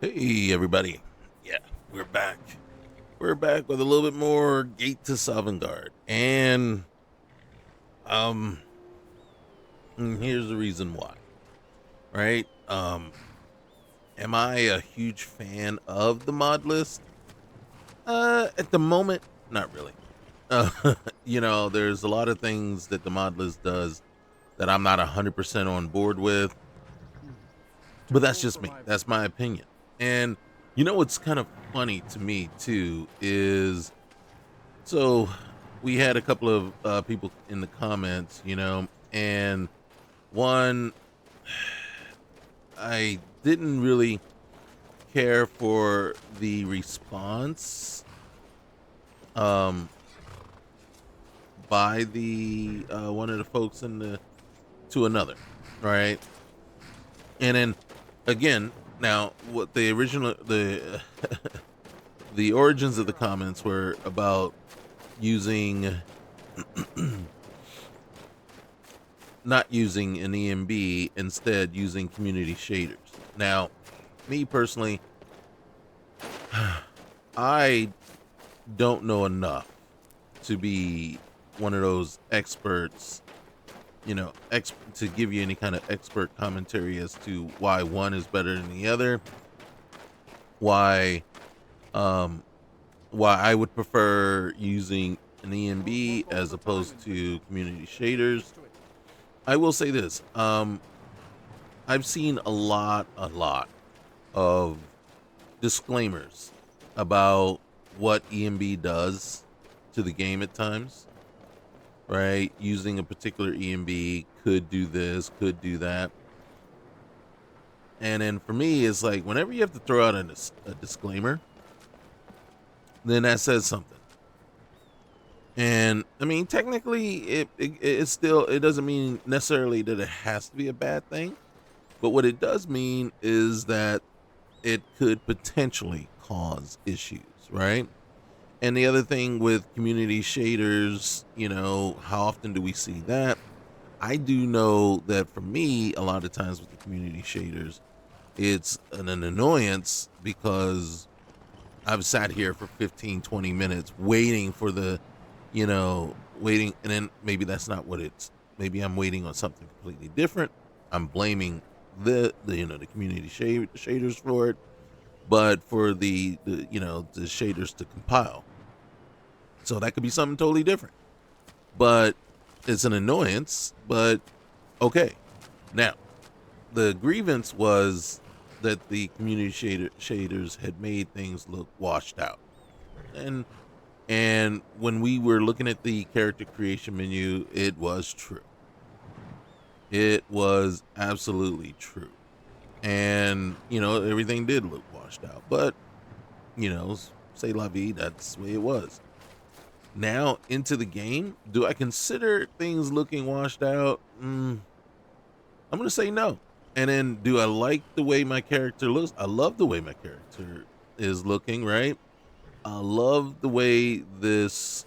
Hey everybody. Yeah, we're back. We're back with a little bit more Gate to Sovngarde. And um here's the reason why. Right? Am I a huge fan of the mod list? At the moment, not really. Uh there's a lot of things that the mod list does that I'm not 100% on board with, but that's just me. That's my opinion. And what's kind of funny to me too is, so we had a couple of people in the comments, and one, I didn't really care for the response um, by the one of the folks in the to another, right? And then again, now what the original the the origins of the comments were about using not using an EMB, instead using community shaders. Now, me personally, I don't know enough to be one of those experts, to give you any kind of expert commentary as to why one is better than the other, why um why I would prefer using an EMB as opposed to community shaders. I will say this. I've seen a lot of disclaimers about what EMB does to the game at times, right? Using a particular EMB could do this, could do that. And then for me, it's like whenever you have to throw out a disclaimer, then that says something. And I mean, technically, it's still, it doesn't mean necessarily that it has to be a bad thing, but what it does mean is that it could potentially cause issues, right? And the other thing with community shaders, how often do we see that? I do know that for me, a lot of times with the community shaders, it's an annoyance because I've sat here for 15, 20 minutes waiting for waiting, and then maybe that's not what it's, maybe I'm waiting on something completely different. I'm blaming the community shaders for it, but for the shaders to compile. So that could be something totally different. But it's an annoyance, but okay. Now, the grievance was that the community shaders had made things look washed out. And when we were looking at the character creation menu, it was true. It was absolutely true. And, everything did look washed out. But, say la vie, that's the way it was. Now, into the game, do I consider things looking washed out? I'm going to say no. And then, do I like the way my character looks? I love the way my character is looking, right? I love the way this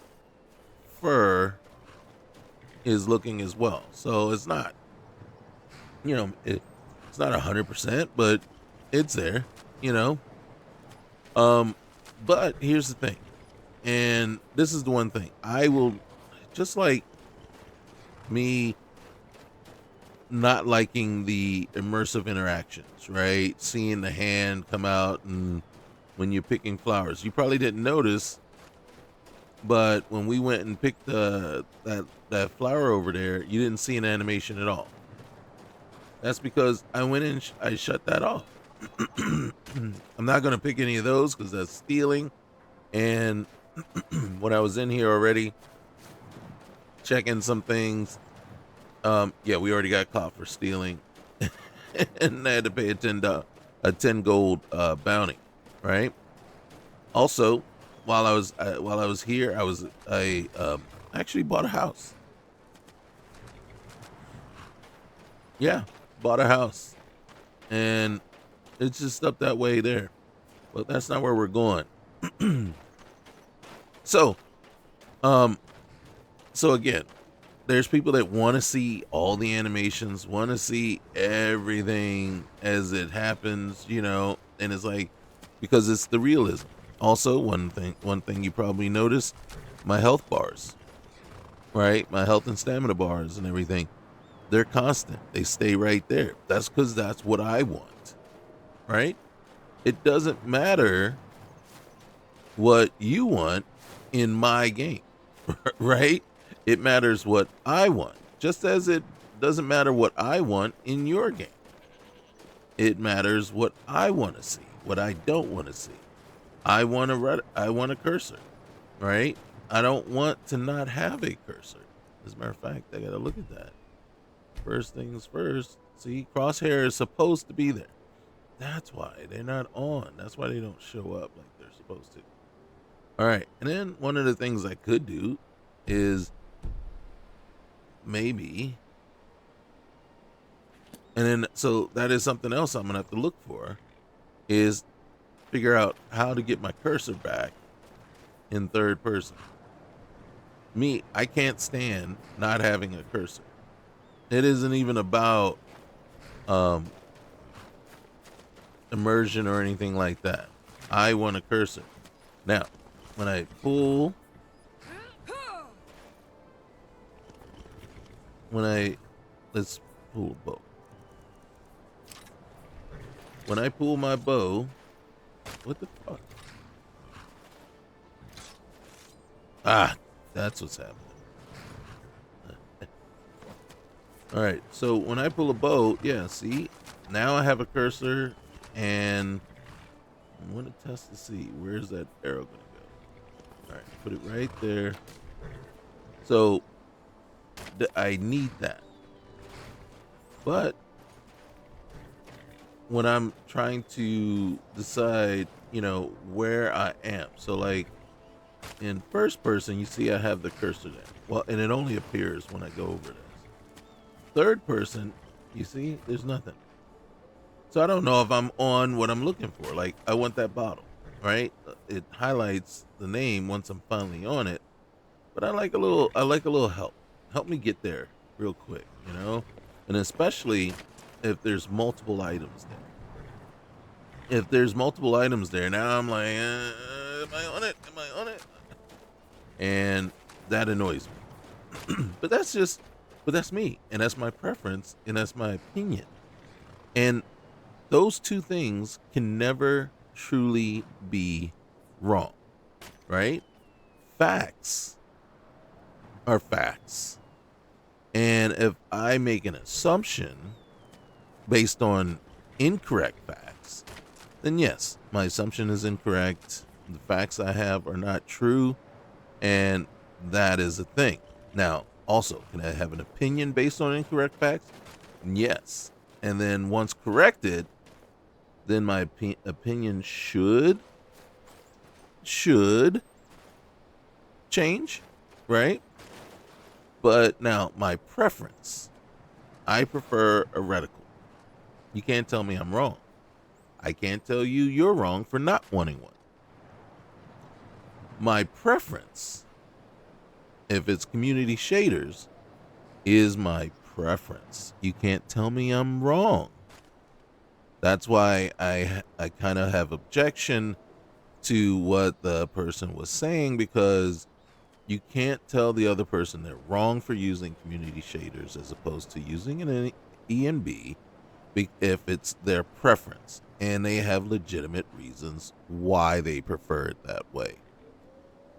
fur is looking as well. So it's not, it's not 100%, but it's there, you know. Um, but here's the thing, and this is the one thing I will, just like me not liking the immersive interactions, right? Seeing the hand come out, and when you're picking flowers, you probably didn't notice, but when we went and picked that flower over there, you didn't see an animation at all. That's because I went in, I shut that off. I'm not gonna pick any of those because that's stealing. And when I was in here already checking some things, yeah, we already got caught for stealing, and I had to pay a 10 gold bounty, right? Also, while I was here, I actually bought a house. Yeah, bought a house, and it's just up that way there. But that's not where we're going. So, um, so again, there's people that want to see all the animations, want to see everything as it happens, And it's like, because it's the realism. Also, one thing you probably noticed, my health bars, right? My health and stamina bars and everything, they're constant. They stay right there. That's because that's what I want, right? It doesn't matter what you want in my game, right? It matters what I want, just as it doesn't matter what I want in your game. It matters what I want to see, what I don't want to see. I want a cursor, right? I don't want to not have a cursor. As a matter of fact, I gotta look at that. First things first. See, crosshair is supposed to be there. That's why they're not on. That's why they don't show up like they're supposed to. All right, and then one of the things I could do is maybe, and then so that is something else I'm gonna have to look for, is figure out how to get my cursor back in third person. Me, I can't stand not having a cursor. It isn't even about immersion or anything like that. I want a cursor. Now, when I pull, let's pull a bow. When I pull my bow, what the fuck? Ah, that's what's happening. All right, so when I pull a bow, yeah, see, now I have a cursor, and I want to test to see where's that arrow gonna go. All right, put it right there. So I need that, but when I'm trying to decide, where I am, so like in first person, you see I have the cursor there. Well, and it only appears when I go over this. Third person, you see, there's nothing. So I don't know if I'm on what I'm looking for. Like, I want that bottle, right? It highlights the name once I'm finally on it. But I like a little help. Help me get there real quick, And especially if there's multiple items there. If there's multiple items there, now I'm like, am I on it? Am I on it? And that annoys me. But that's me, and that's my preference, and that's my opinion. And those two things can never truly be wrong, right? Facts are facts. And if I make an assumption based on incorrect facts, then yes, my assumption is incorrect. The facts I have are not true, and that is a thing. Now, also, can I have an opinion based on incorrect facts? Yes. And then once corrected, then my opinion should change, right? But now my preference, I prefer a reticle. You can't tell me I'm wrong. I can't tell you you're wrong for not wanting one. My preference, if it's community shaders, is my preference. You can't tell me I'm wrong. That's why I kind of have objection to what the person was saying, because you can't tell the other person they're wrong for using community shaders as opposed to using an ENB if it's their preference and they have legitimate reasons why they prefer it that way.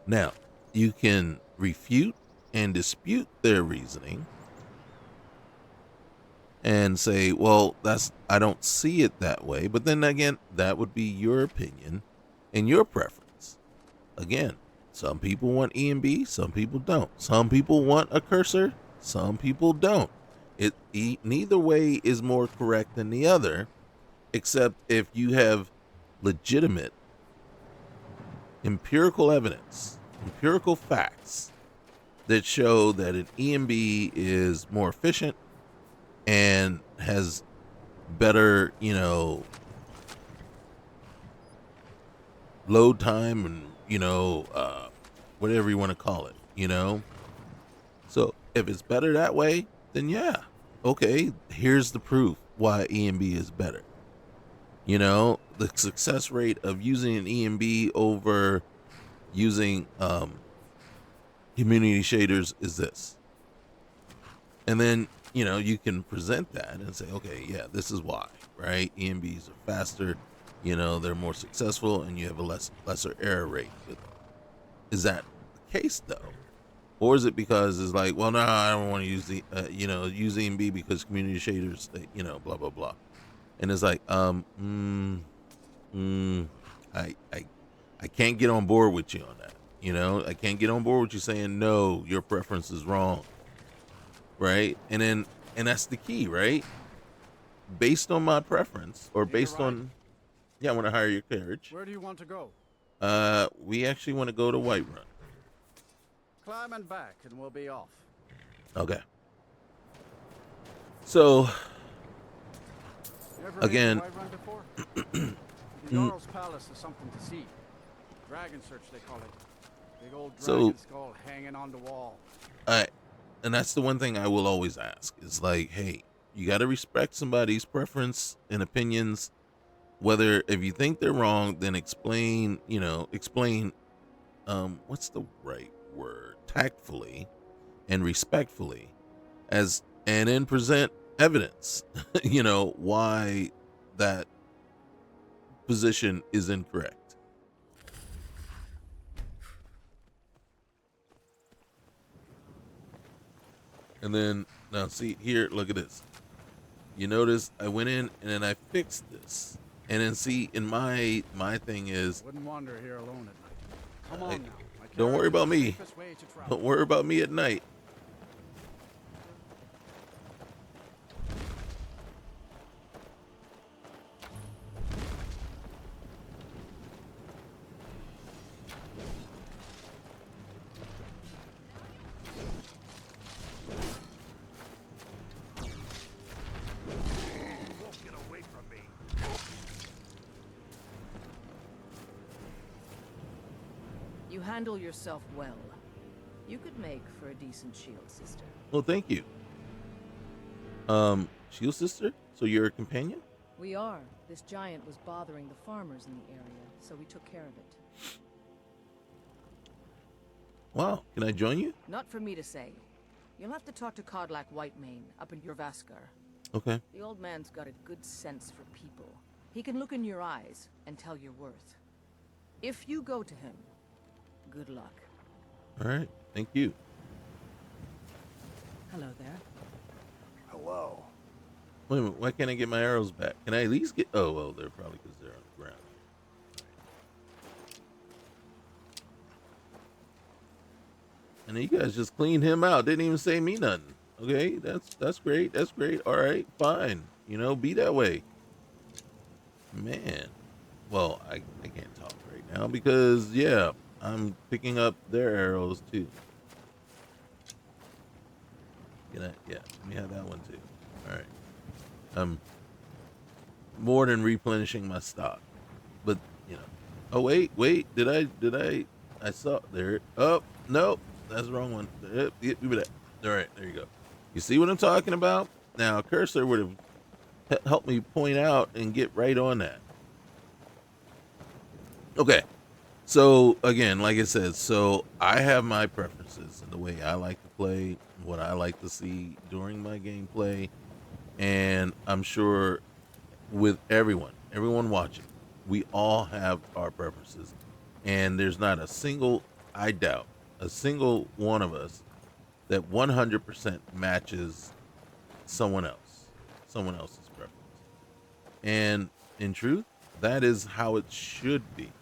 Now, you can refute and dispute their reasoning and say, well, I don't see it that way. But then again, that would be your opinion and your preference. Again, some people want ENB, some people don't. Some people want a cursor, some people don't. Neither way is more correct than the other, except if you have legitimate empirical evidence, empirical facts that show that an ENB is more efficient and has better, load time and, whatever you want to call it, So if it's better that way, then yeah, okay, here's the proof why ENB is better. You know, the success rate of using an EMB over using community shaders is this. And then, you know, you can present that and say, okay, yeah, this is why, right? EMBs are faster, you know, they're more successful, and you have a lesser error rate with them. Is that the case though? Or is it because it's like, well, no, I don't want to use the, use EMB because community shaders, blah, blah, blah. And it's like, I can't get on board with you on that. You know, I can't get on board with you saying, no, your preference is wrong. Right. And that's the key, right? Based on my preference or based on, I want to hire your carriage. Where do you want to go? We actually want to go to Whiterun. Climb and back and we'll be off. Okay. So, Never again, been to Whiterun before? The Jarl's Palace is something to see. Dragon Search, they call it. Big old dragon skull hanging on the wall. And that's the one thing I will always ask is like, hey, you got to respect somebody's preference and opinions. Whether if you think they're wrong, then explain, what's the right word? Tactfully and respectfully, and then present evidence, why that position is incorrect. And then now see here, look at this. You notice I went in and then I fixed this. And then see, in my thing is, wouldn't wander here alone at night. Come on now. Don't worry about me. Don't worry about me at night. You handle yourself well. You could make for a decent shield sister. Well, thank you. Shield sister? So you're a companion? We are. This giant was bothering the farmers in the area, so we took care of it. Wow, can I join you? Not for me to say. You'll have to talk to Kodlak Whitemane up in Faalskar. Okay. The old man's got a good sense for people. He can look in your eyes and tell your worth. If you go to him, good luck. All right, thank you. Hello there. Hello. Wait a minute, why can't I get my arrows back? Can I at least get... Oh, well, they're probably because they're on the ground. And you guys just cleaned him out. Didn't even say me nothing. Okay, that's great. That's great. All right, fine. Be that way. Man. Well, I can't talk right now because, yeah, I'm picking up their arrows too. Let me have that one too. All right. I'm more than replenishing my stock, but oh wait, did I saw there. Oh no, that's the wrong one. All right, there you go. You see what I'm talking about? Now, cursor would have helped me point out and get right on that. Okay. So again, like I said, so I have my preferences and the way I like to play, what I like to see during my gameplay, and I'm sure with everyone watching, we all have our preferences, and there's not a single, I doubt, a single one of us that 100% matches someone else's preference. And in truth, that is how it should be.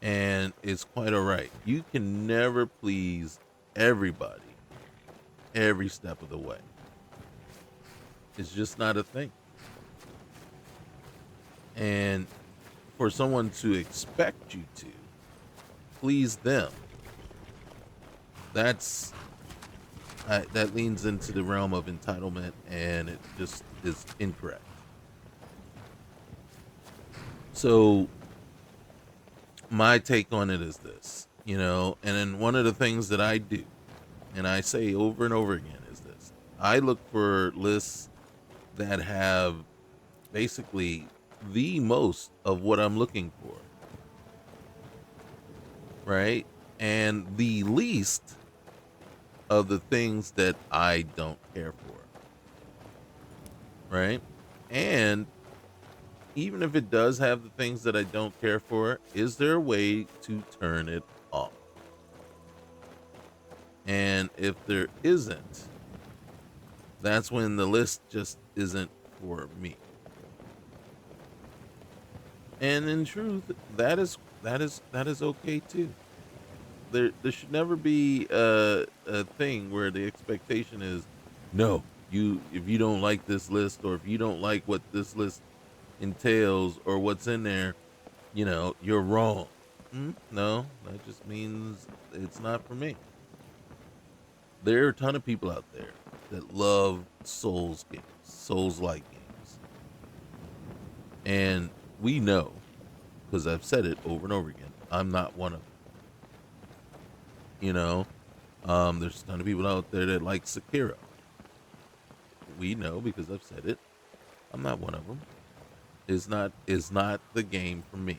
And it's quite all right. You can never please everybody every step of the way. It's just not a thing. And for someone to expect you to please them, that leans into the realm of entitlement, and it just is incorrect. So my take on it is this, and then one of the things that I do, and I say over and over again, is this: I look for lists that basically the most of what I'm looking for, right? And the least of the things that I don't care for, right? And even if it does have the things that I don't care for, is there a way to turn it off? And if there isn't, that's when the list just isn't for me. And in truth, that is okay too. There should never be a thing where the expectation is, no, you if you don't like this list, or if you don't like what this list entails or what's in there, you're wrong. No, that just means it's not for me. There are a ton of people out there that love Souls games, Souls like games. And we know, because I've said it over and over again, I'm not one of them. You know, there's a ton of people out there that like Sekiro. We know, because I've said it, I'm not one of them. Is not the game for me.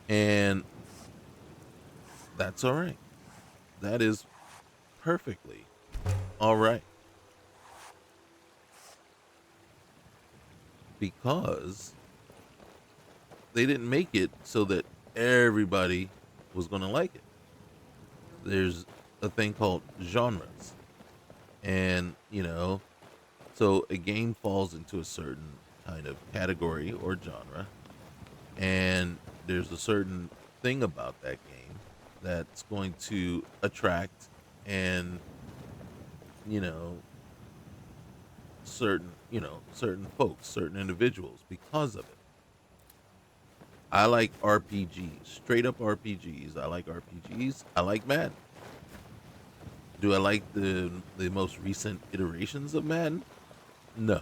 And that's all right. That is perfectly all right. Because they didn't make it so that everybody was going to like it. There's a thing called genres. And, so a game falls into a certain kind of category or genre. And there's a certain thing about that game that's going to attract and, you know, certain folks, certain individuals because of it. I like RPGs, straight up RPGs. I like RPGs. I like Madden. Do I like the most recent iterations of Madden? No.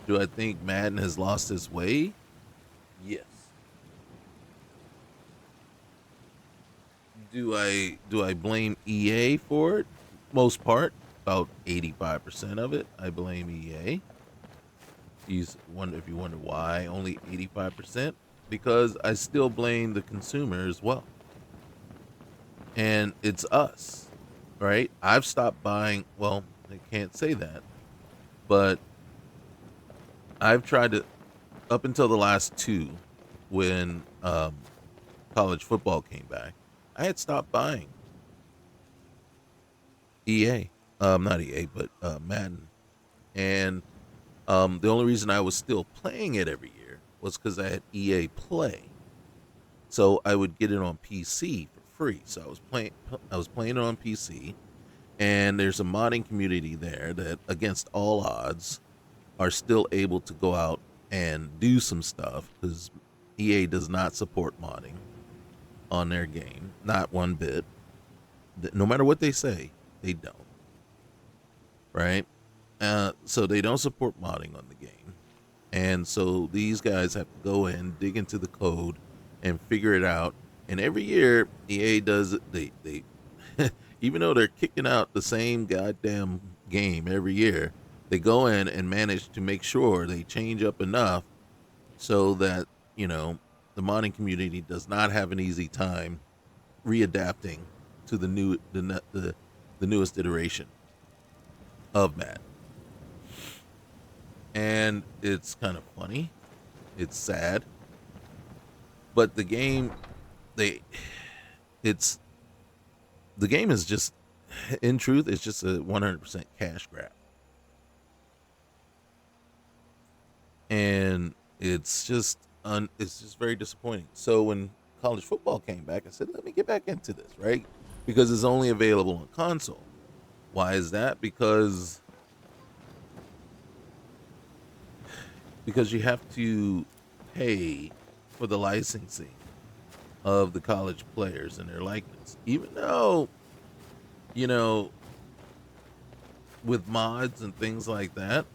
Do I think Madden has lost its way? Yes. Do I blame EA for it? Most part, about 85% of it, I blame EA. If you wonder why only 85%, because I still blame the consumer as well. And it's us, right? I've stopped buying, well, I can't say that, but I've tried to, up until the last two, when college football came back, I had stopped buying EA, not EA, but Madden. And the only reason I was still playing it every year was because I had EA Play. So I would get it on PC for free. So I was playing it on PC, and there's a modding community there that, against all odds, are still able to go out and do some stuff, because EA does not support modding on their game, not one bit. No matter what they say, they don't. Right? So they don't support modding on the game. And so these guys have to go in, dig into the code, and figure it out. And every year, EA does it. They even though they're kicking out the same goddamn game every year, they go in and manage to make sure they change up enough so that, the modding community does not have an easy time readapting to the newest iteration of Madden. And it's kind of funny. It's sad. But the game it's the game is just, in truth, it's just a 100% cash grab. And it's just very disappointing. So when college football came back, I said, let me get back into this, right? Because it's only available on console. Why is that? Because you have to pay for the licensing of the college players and their likeness. Even though, you know, with mods and things like that,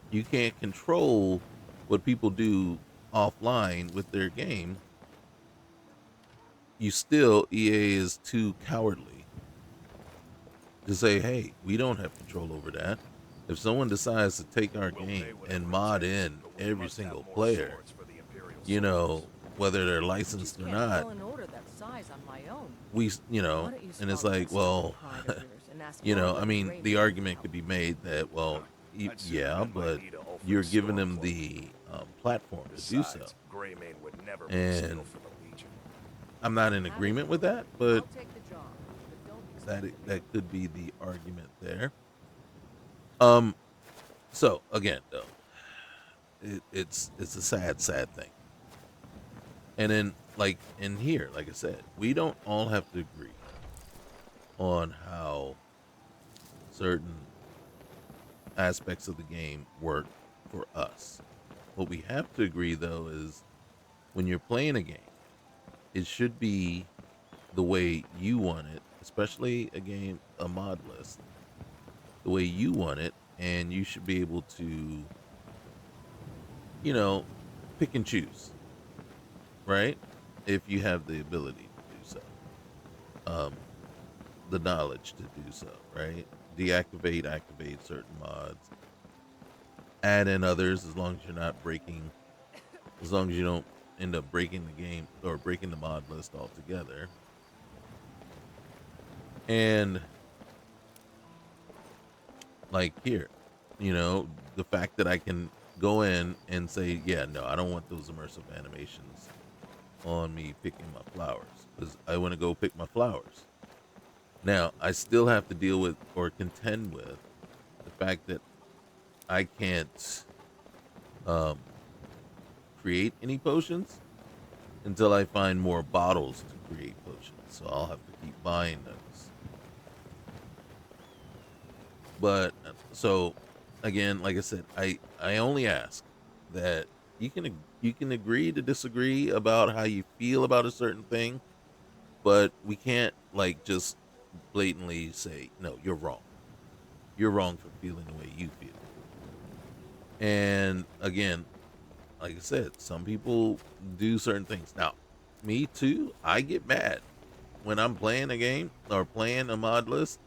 you can't control what people do offline with their game. EA is too cowardly to say, hey, we don't have control over that. If someone decides to take our game and mod in every single player, you know, whether they're licensed or Can't not, fill an order that size on my own. you know, Why don't you and it's swallow like, that stupid well, pride of yours and ask you know, I Morley and mean, the Raymond for argument help? could be made that, well, I'd sooner yeah, lend my but knee to Ulfric's you're giving storm them cloak. the platform to do so. Besides, Greymane would never make And steel for the Legion. I'm not in agreement with that, but I'll take the job, but don't that expect that could be the argument there. Um, so again, though, it's a sad thing. And then, like in here, like I said, we don't all have to agree on how certain aspects of the game work for us. What we have to agree, though, is when you're playing a game, it should be the way you want it, especially a mod list, the way you want it, and you should be able to, you know, pick and choose, right? If you have the ability to do so, the knowledge to do so, right? Deactivate, activate certain mods, add in others as long as you're not breaking, as long as you don't end up breaking the game or breaking the mod list altogether. And like here, you know, the fact that I can go in and say, yeah, no, I don't want those immersive animations on me picking my flowers because I want to go pick my flowers. Now, I still have to deal with or contend with the fact that I can't um, create any potions until I find more bottles to create potions. So I'll have to keep buying those. But so again, like I said, I only ask that you can agree to disagree about how you feel about a certain thing, but we can't like just blatantly say no, you're wrong. You're wrong for feeling the way you feel. And again, like I said, some people do certain things. Now, me too, I get mad when I'm playing a game or playing a mod list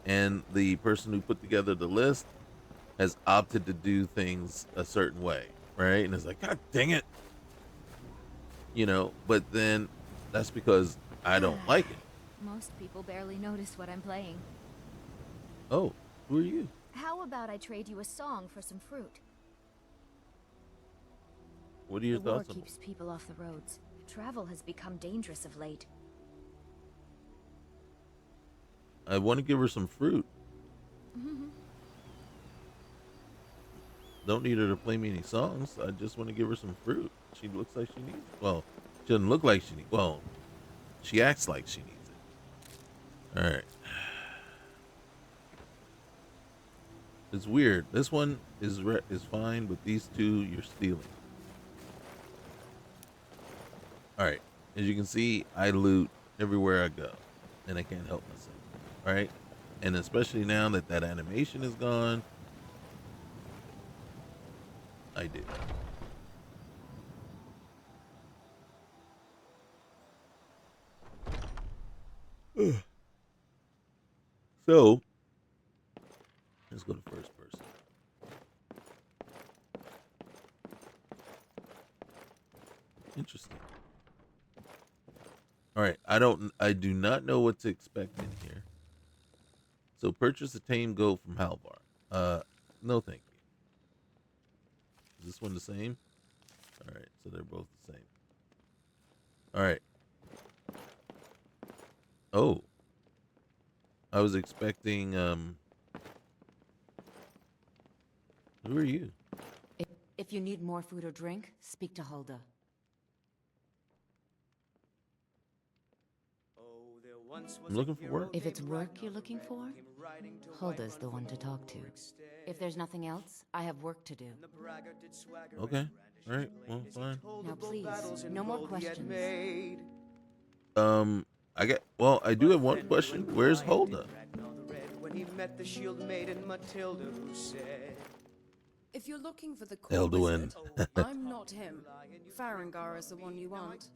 and the person who put together the list has opted to do things a certain way, right? And it's like, God dang it. You know, but then that's because I don't like it. Most people barely notice what I'm playing. Oh, who are you? How about I trade you a song for some fruit? What are your The war thoughts on keeps people off the roads. Travel has become dangerous of late. I want to give her some fruit. Don't need her to play me any songs. I just want to give her some fruit. She looks like she needs it. Well, she doesn't look like she needs. Well, she acts like she needs it. All right. It's weird. This one is fine, but these two you're stealing. All right. As you can see, I loot everywhere I go, and I can't help myself. All right. And especially now that that animation is gone, I do. So, let's go to first person. Interesting. All right, I do not know what to expect in here. So purchase a tame goat from Halvar. No thank you. Is this one the same? All right, so they're both the same. All right. Oh, I was expecting. Who are you? If you need more food or drink, speak to Hulda. I'm looking for work. If it's work you're looking for, Hulda's the one to talk to. If there's nothing else, I have work to do. Okay. All right. Well, fine. Now please, no more questions. I do have one question. Where's Hulda? When he met the shield maiden Matilda, who said, If you're looking for the cool Elduin. wizard, I'm not him. Farengar is the one you want.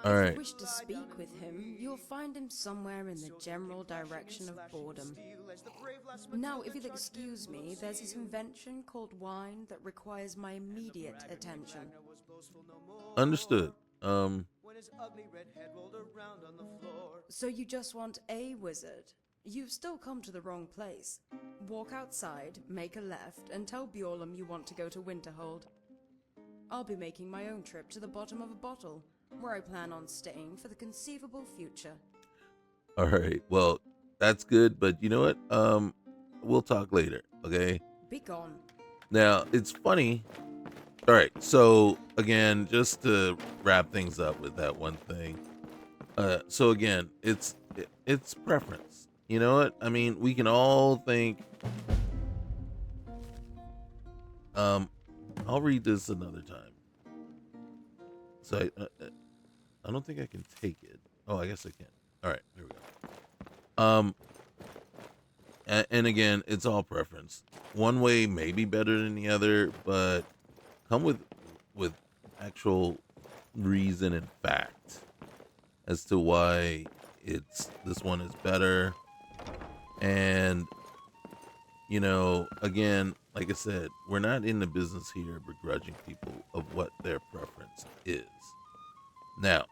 All If right. you wish to speak with him, you'll find him somewhere in the general direction of boredom. Now, if you'll excuse me, there's this invention called wine that requires my immediate attention. Understood. So you just want a wizard? You've still come to the wrong place. Walk outside, make a left, and tell Bjorlum you want to go to Winterhold. I'll be making my own trip to the bottom of a bottle, where I plan on staying for the conceivable future. All right. Well, that's good, but you know what? We'll talk later, okay? Be gone. Now, it's funny. All right. So, again, just to wrap things up with that one thing. So again, it's preference. You know what? I mean, we can all think I'll read this another time. So I don't think I can take it. Oh, I guess I can. All right, here we go. And again, it's all preference. One way may be better than the other, but come with actual reason and fact as to why this one is better. And you know, again, like I said, we're not in the business here of begrudging people of what their preference is. Now,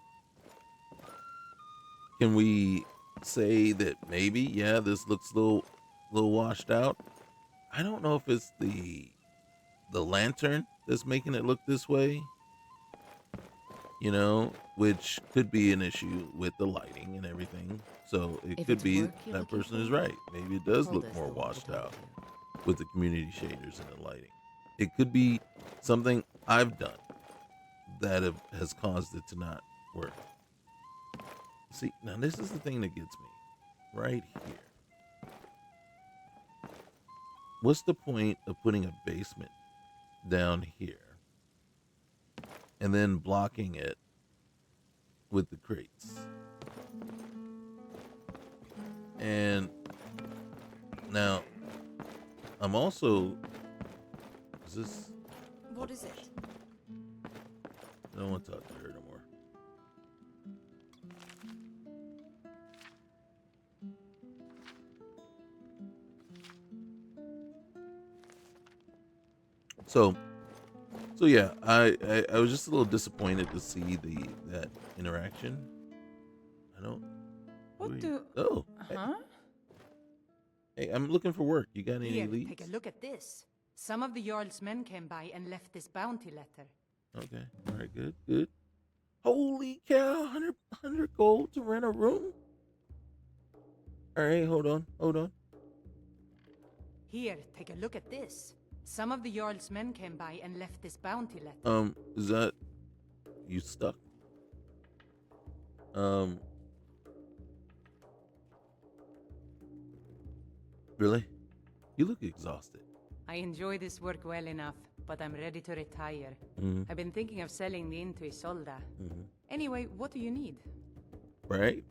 can we say that maybe, yeah, this looks a little washed out? I don't know if it's the lantern that's making it look this way, you know, which could be an issue with the lighting and everything. So it If could it's be work you're that person looking is for, right. Maybe it does told look us more the one to washed talk out to. with the community shaders and the lighting. It could be something I've done that has caused it to not work. See, now this is the thing that gets me right here. What's the point of putting a basement down here and then blocking it with the crates? And now I'm also, is this, What is it? I don't want to talk to her no more. So yeah, I was just a little disappointed to see that interaction. I don't. What do? Oh, Huh? hey, I'm looking for work. You got any Here, leads? take a look at this. Some of the Jarl's men came by and left this bounty letter. Okay, all right, good. Holy cow, 100 gold to rent a room. All right, hold on. Here, take a look at this. Some of the Jarl's men came by and left this bounty letter. Is that you stuck? Really? You look exhausted. I enjoy this work well enough, but I'm ready to retire. Mhm. I've been thinking of selling the inn to Isolda. Mhm. Anyway, what do you need? Right.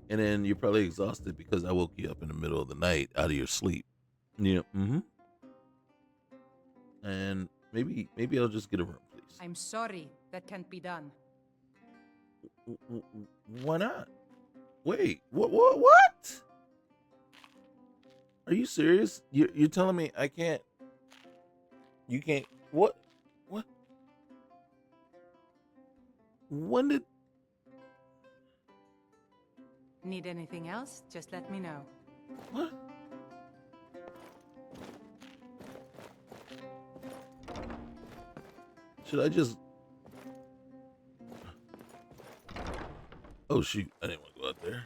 And then you're probably exhausted because I woke you up in the middle of the night out of your sleep. Yeah. Mm-hmm. And maybe I'll just get a room, please. I'm sorry, that can't be done. Why not? Wait, what? Are you serious? You're telling me I can't? You can't? What? When did? Need anything else? Just let me know. What? Should I just? Oh shoot! I didn't want to go out there.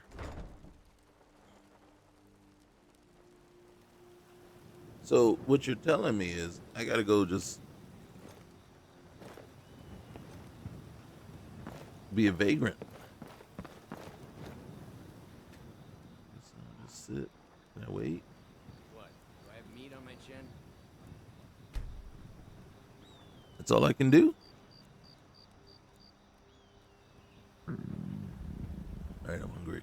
So what you're telling me is I gotta go just be a vagrant. Just sit. Can I wait? What? Do I have meat on my chin? That's all I can do? All right, I'm hungry.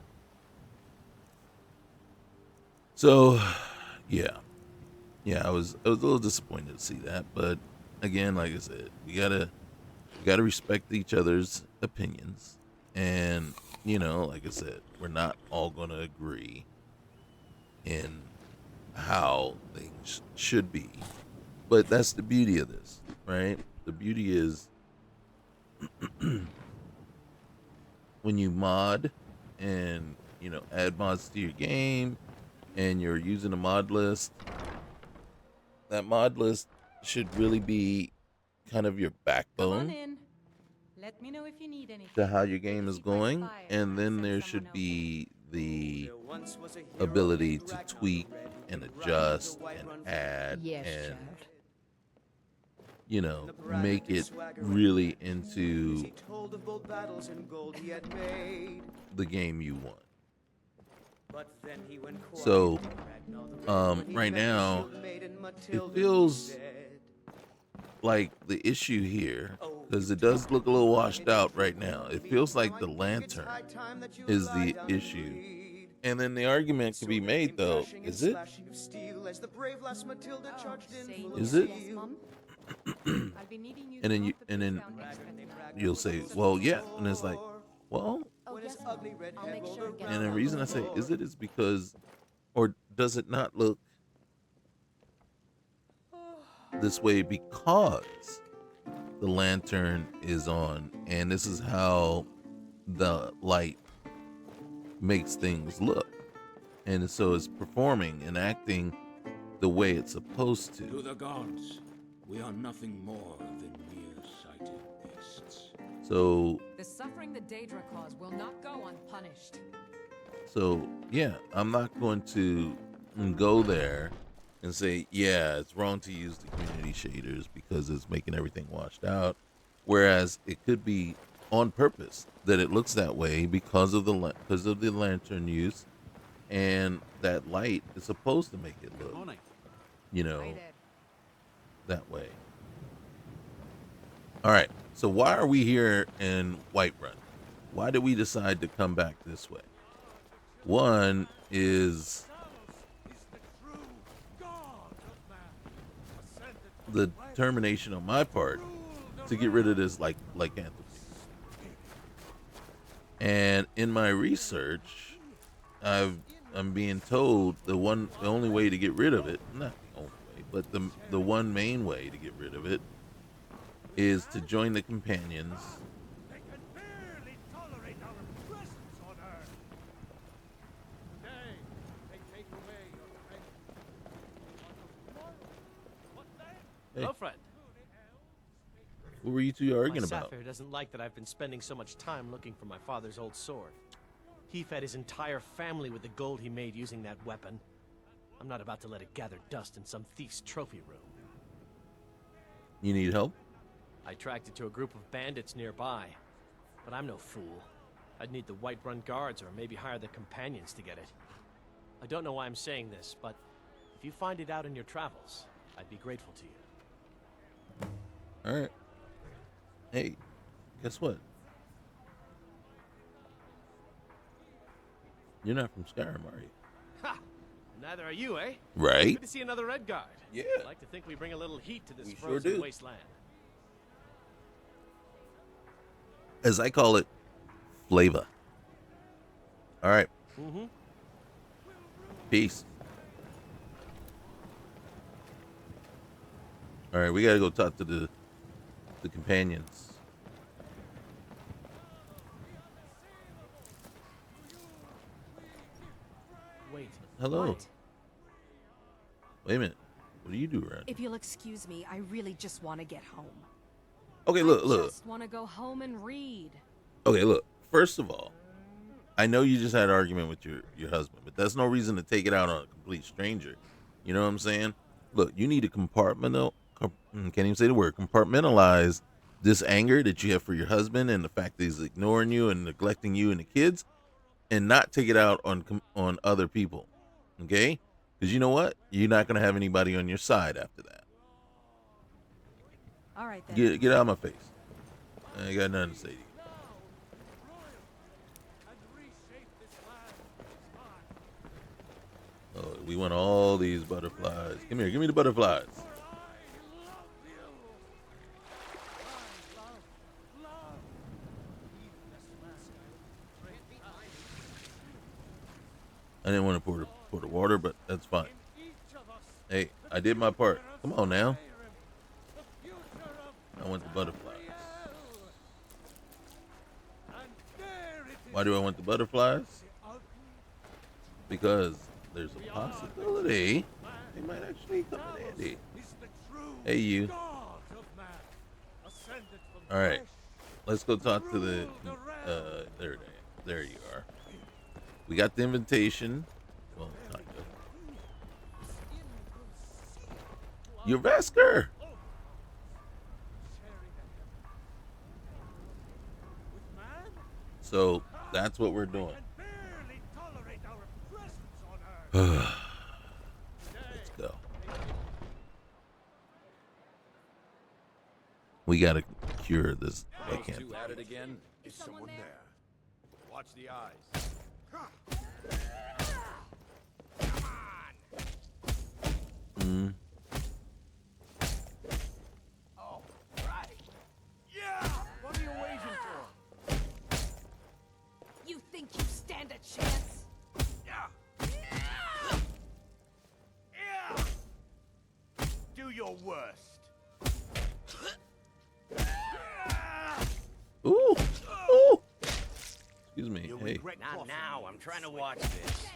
So, yeah. yeah, I was a little disappointed to see that, but again, like I said, we gotta respect each other's opinions, and like I said, we're not all gonna agree in how things should be, but that's the beauty of this, right? The beauty is when you mod and add mods to your game, and you're using a mod list. That mod list should really be kind of your backbone Let me know if you need anything. to how your game is going, and then there should be the ability to tweak and adjust and add and make it really into the game you want. So right now it feels like the issue here, because it does look a little washed out right now, it feels like the lantern is the issue. And then the argument can be made, though, is it? Is it? And then you'll say, well, yeah. And it's like, well, and the reason I say is it is because, or does it not look this way because the lantern is on, and this is how the light makes things look, and so it's performing and acting the way it's supposed to. To the gods, we are nothing more than near-sighted beasts. So The suffering the Daedra cause will not go unpunished. So yeah, I'm not going to go there and say, yeah, it's wrong to use the community shaders because it's making everything washed out. Whereas it could be on purpose that it looks that way because of the lantern use, and that light is supposed to make it look, that way. All right. So why are we here in Whiterun? Why did we decide to come back this way? One is the determination on my part to get rid of this lycanthropy. And in my research, I'm being told the only way to get rid of it, not the only way, but the one main way to get rid of it is to join the companions. They can barely tolerate our presence on Earth. Today, they take away your friendship. What then? Hey, Hello, friend. what were you two arguing My about? Sapphire doesn't like that I've been spending so much time looking for my father's old sword. He fed his entire family with the gold he made using that weapon. I'm not about to let it gather dust in some thief's trophy room. You need help? I tracked it to a group of bandits nearby, but I'm no fool. I'd need the Whiterun guards or maybe hire the companions to get it. I don't know why I'm saying this, but if you find it out in your travels, I'd be grateful to you. All right. Hey, guess what? You're not from Skyrim, are you? Ha! Neither are you, eh? Right. Good to see another Red Guard. Yeah. I'd like to think we bring a little heat to this We sure frozen do. wasteland. As I call it, flavor. All right. Mm-hmm. Peace. All right, we gotta go talk to the companions. Wait. Hello. What? Wait a minute. What do you do around here? If you'll excuse me, I really just want to get home. Okay, I look. just want to go home and read. Okay, look. First of all, I know you just had an argument with your husband, but that's no reason to take it out on a complete stranger. You know what I'm saying? Look, you need to can't even say the word, compartmentalize this anger that you have for your husband and the fact that he's ignoring you and neglecting you and the kids, and not take it out on other people. Okay? Because you know what? You're not going to have anybody on your side after that. All right, then. Get out of my face. I ain't got nothing to say to you. Oh, we want all these butterflies. Come here, give me the butterflies. I didn't want to pour the water, but that's fine. Hey, I did my part. Come on now. I want the butterflies. Why do I want the butterflies? Because there's a possibility they might actually come in handy. Hey, you. All right, let's go talk to the. There you are. We got the invitation. Well, kind of. You're Vesker. So that's what we're doing. Let's go. We gotta cure this. I can't. You at it again? Is someone there? Watch the eyes. Mm. Oh, right. Yeah! What are you waiting for? You think you stand a chance? Yeah! Do your worst. Ooh. Ooh. Excuse me. Hey. Not now. I'm trying to watch this.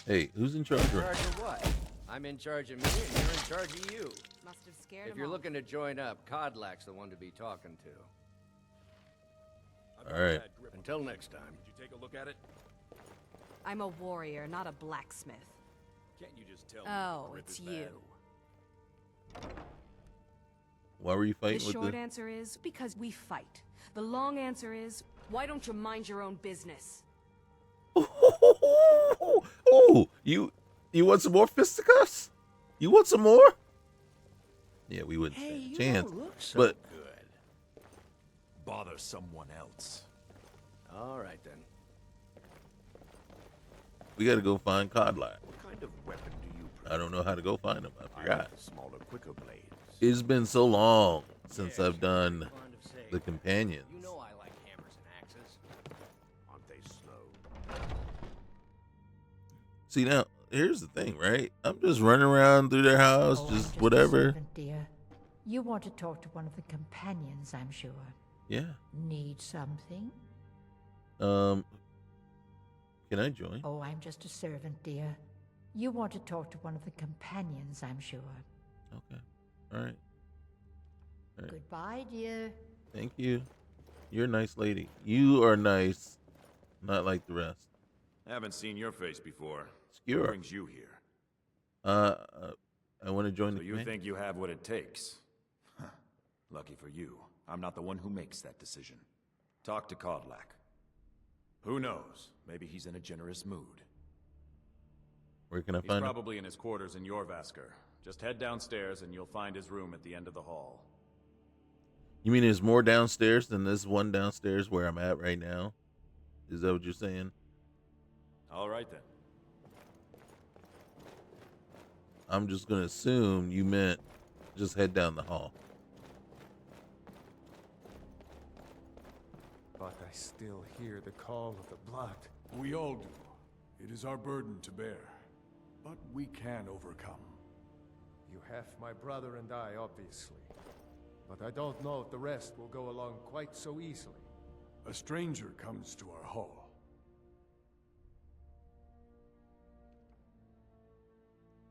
Hey, who's in charge? In charge of what? I'm in charge of me, and you're in charge of you. Must have scared If him you're off. looking to join up, Codlack's the one to be talking to. All right. Until next time. Did you take a look at it? I'm a warrior, not a blacksmith. Can't you just tell? Oh, grip it's is you. bad? Why were you The fighting with short the? answer is because we fight. The long answer is why don't you mind your own business? Oh, you want some more fisticuffs? You want some more? Yeah, we wouldn't stand a chance. But Good. Bother someone else. All right, then. we got to go find Codlack. What kind of weapon do you I don't know how to go find him. I I forgot. like smaller, quicker blades. It's been so long since I've done Fond of saying, the companions. You know I like hammers and axes. Aren't they slow? See, now here's the thing, right? I'm just running around through their house, Oh, I'm just a whatever. servant, dear. You want to talk to one of the companions, I'm sure. Yeah. Need something? Can I join? Oh, I'm just a servant, dear. You want to talk to one of the companions, I'm sure. Okay. All right. Right. Goodbye, dear. Thank you. You're a nice lady. You are nice, not like the rest. Haven't seen your face before. What Skewer. brings you here? I want to join So the you command. think you have what it takes? Huh. Lucky for you, I'm not the one who makes that decision. Talk to Codlack. Who knows? Maybe he's in a generous mood. Where can I He's find him? probably in his quarters in your Vasker. Just head downstairs and you'll find his room at the end of the hall. You mean there's more downstairs than this one downstairs where I'm at right now? Is that what you're saying? All right then. I'm just gonna assume you meant just head down the hall. But I still hear the call of the blood. We all do. It is our burden to bear. But we can overcome. You have my brother and I, obviously. But I don't know if the rest will go along quite so easily. A stranger comes to our hall.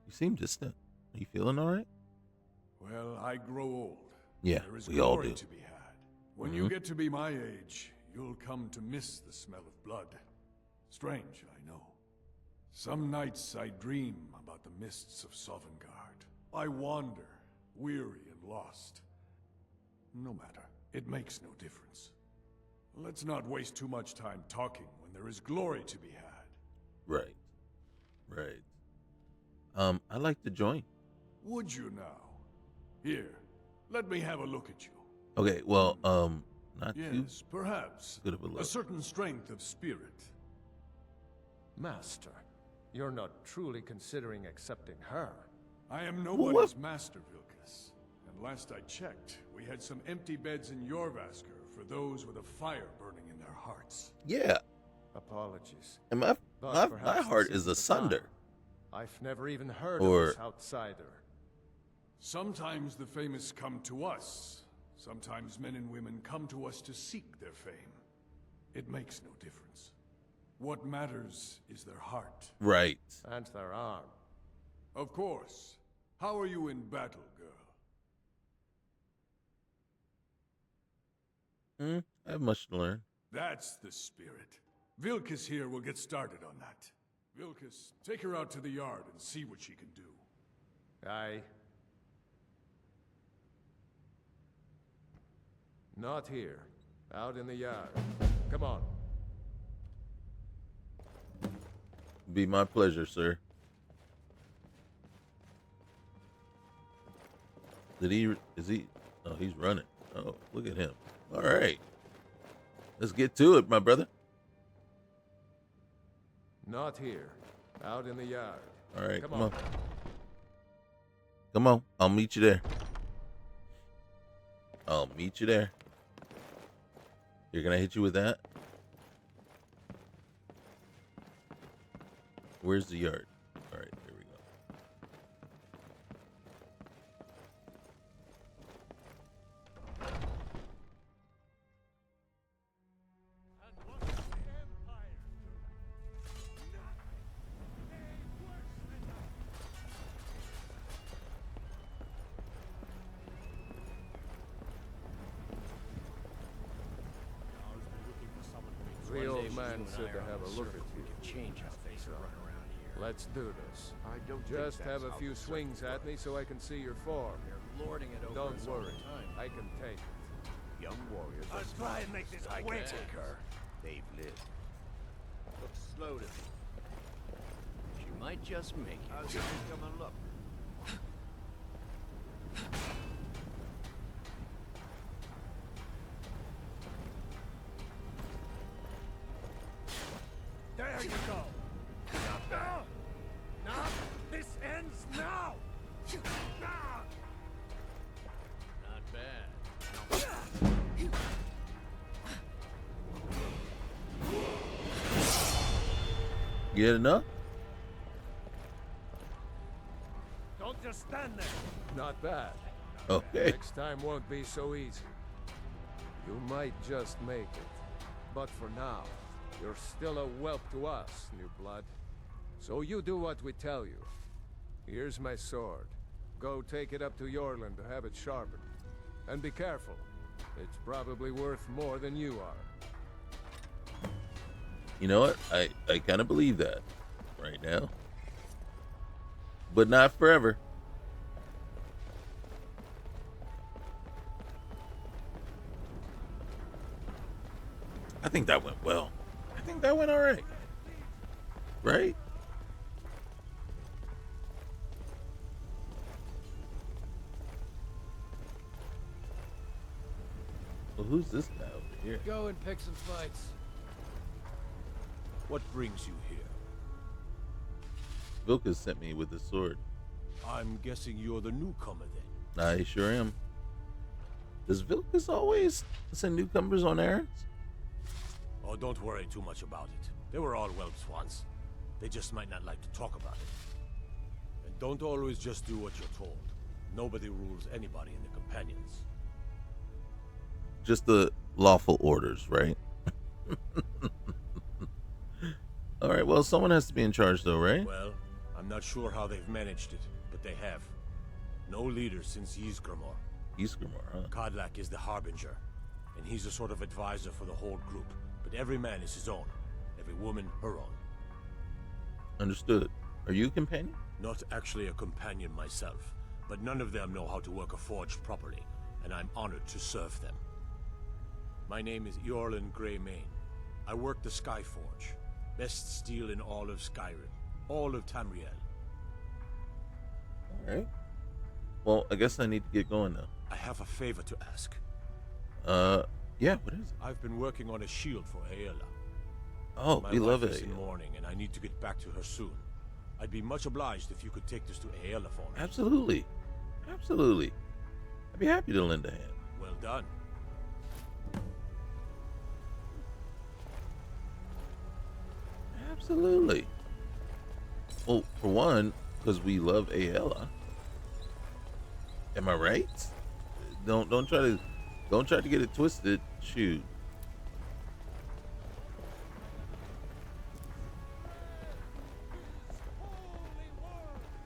You seem distant. Are you feeling all right? Well, I grow old. Yeah, There is we all glory do. to be had. When you get to be my age, you'll come to miss the smell of blood. Strange, I know. Some nights I dream about the mists of Sovngarde. I wander, weary and lost. No matter. It makes no difference. Let's not waste too much time talking when there is glory to be had. Right. Right. I'd like to join. Would you now? Here, let me have a look at you. Okay, well, not too Yes, perhaps. good of a A look. certain strength of spirit. Master, You're not truly considering accepting her. I am nobody's master, Vilkas. And last I checked, we had some empty beds in Wyrmstooth for those with a fire burning in their hearts. Yeah. Apologies. And my heart is asunder. I've never even heard of this outsider. Sometimes the famous come to us. Sometimes men and women come to us to seek their fame. It makes no difference. What matters is their heart. Right. And their arm. Of course. How are you in battle, girl? I have much to learn. That's the spirit. Vilkas here will get started on that. Vilkas, take her out to the yard and see what she can do. Aye. Not here. Out in the yard. Come on. Be my pleasure, sir. Is he? Oh, he's running. Oh, look at him. All right. Let's get to it, my brother. Not here. Out in the yard. All right, come on. Come on. I'll meet you there. I'll meet you there. You're going to hit you with that? Where's the yard? All right, there we go. The old man said to have a look at you. Change our face and run around here. Let's do this. I don't Just have a few swings at me so I can see your form. They're lording it over Don't us all worry. the time. I can take it. Young warriors. Let's try and make this quick. Take her. They've lived. Looks slow to me. She might just make it. I'll just come and look. There you go. Now, this ends now. Not bad. Get enough? Don't just stand there. Not bad. Okay. Next time won't be so easy. You might just make it. But for now, you're still a whelp to us, new blood. So you do what we tell you. Here's my sword. Go take it up to Yorland to have it sharpened. And be careful. It's probably worth more than you are. You know what? I kind of believe that right now. But not forever. I think that went well. I think that went all right. Right? Well, who's this guy over here? Go and pick some fights. What brings you here? Vilkas sent me with the sword. I'm guessing you're the newcomer then. I sure am. Does Vilkas always send newcomers on errands? Oh, don't worry too much about it. They were all whelps once. They just might not like to talk about it. And don't always just do what you're told. Nobody rules anybody in the companions. Just the lawful orders, right? All right, well, someone has to be in charge though, right? Well, I'm not sure how they've managed it, but they have. No leader since Ysgramor. Ysgramor, huh? Kodlak is the harbinger, and he's a sort of advisor for the whole group. But every man is his own. Every woman, her own. Understood. Are you a companion? Not actually a companion myself, but none of them know how to work a forge properly, and I'm honored to serve them. My name is Eorlin Greymane. I work the Skyforge. Best steel in all of Skyrim. All of Tamriel. Alright. Well, I guess I need to get going now. I have a favor to ask. Yeah, what is it? I've been working on a shield for Aela. Oh, My we love wife it. is in mourning, and I need to get back to her soon. I'd be much obliged if you could take this to Aela for me. Absolutely. Absolutely. I'd be happy to lend a hand. Well done. Absolutely. Well, for one, because we love Aela. Am I right? Don't try to get it twisted. Shoot.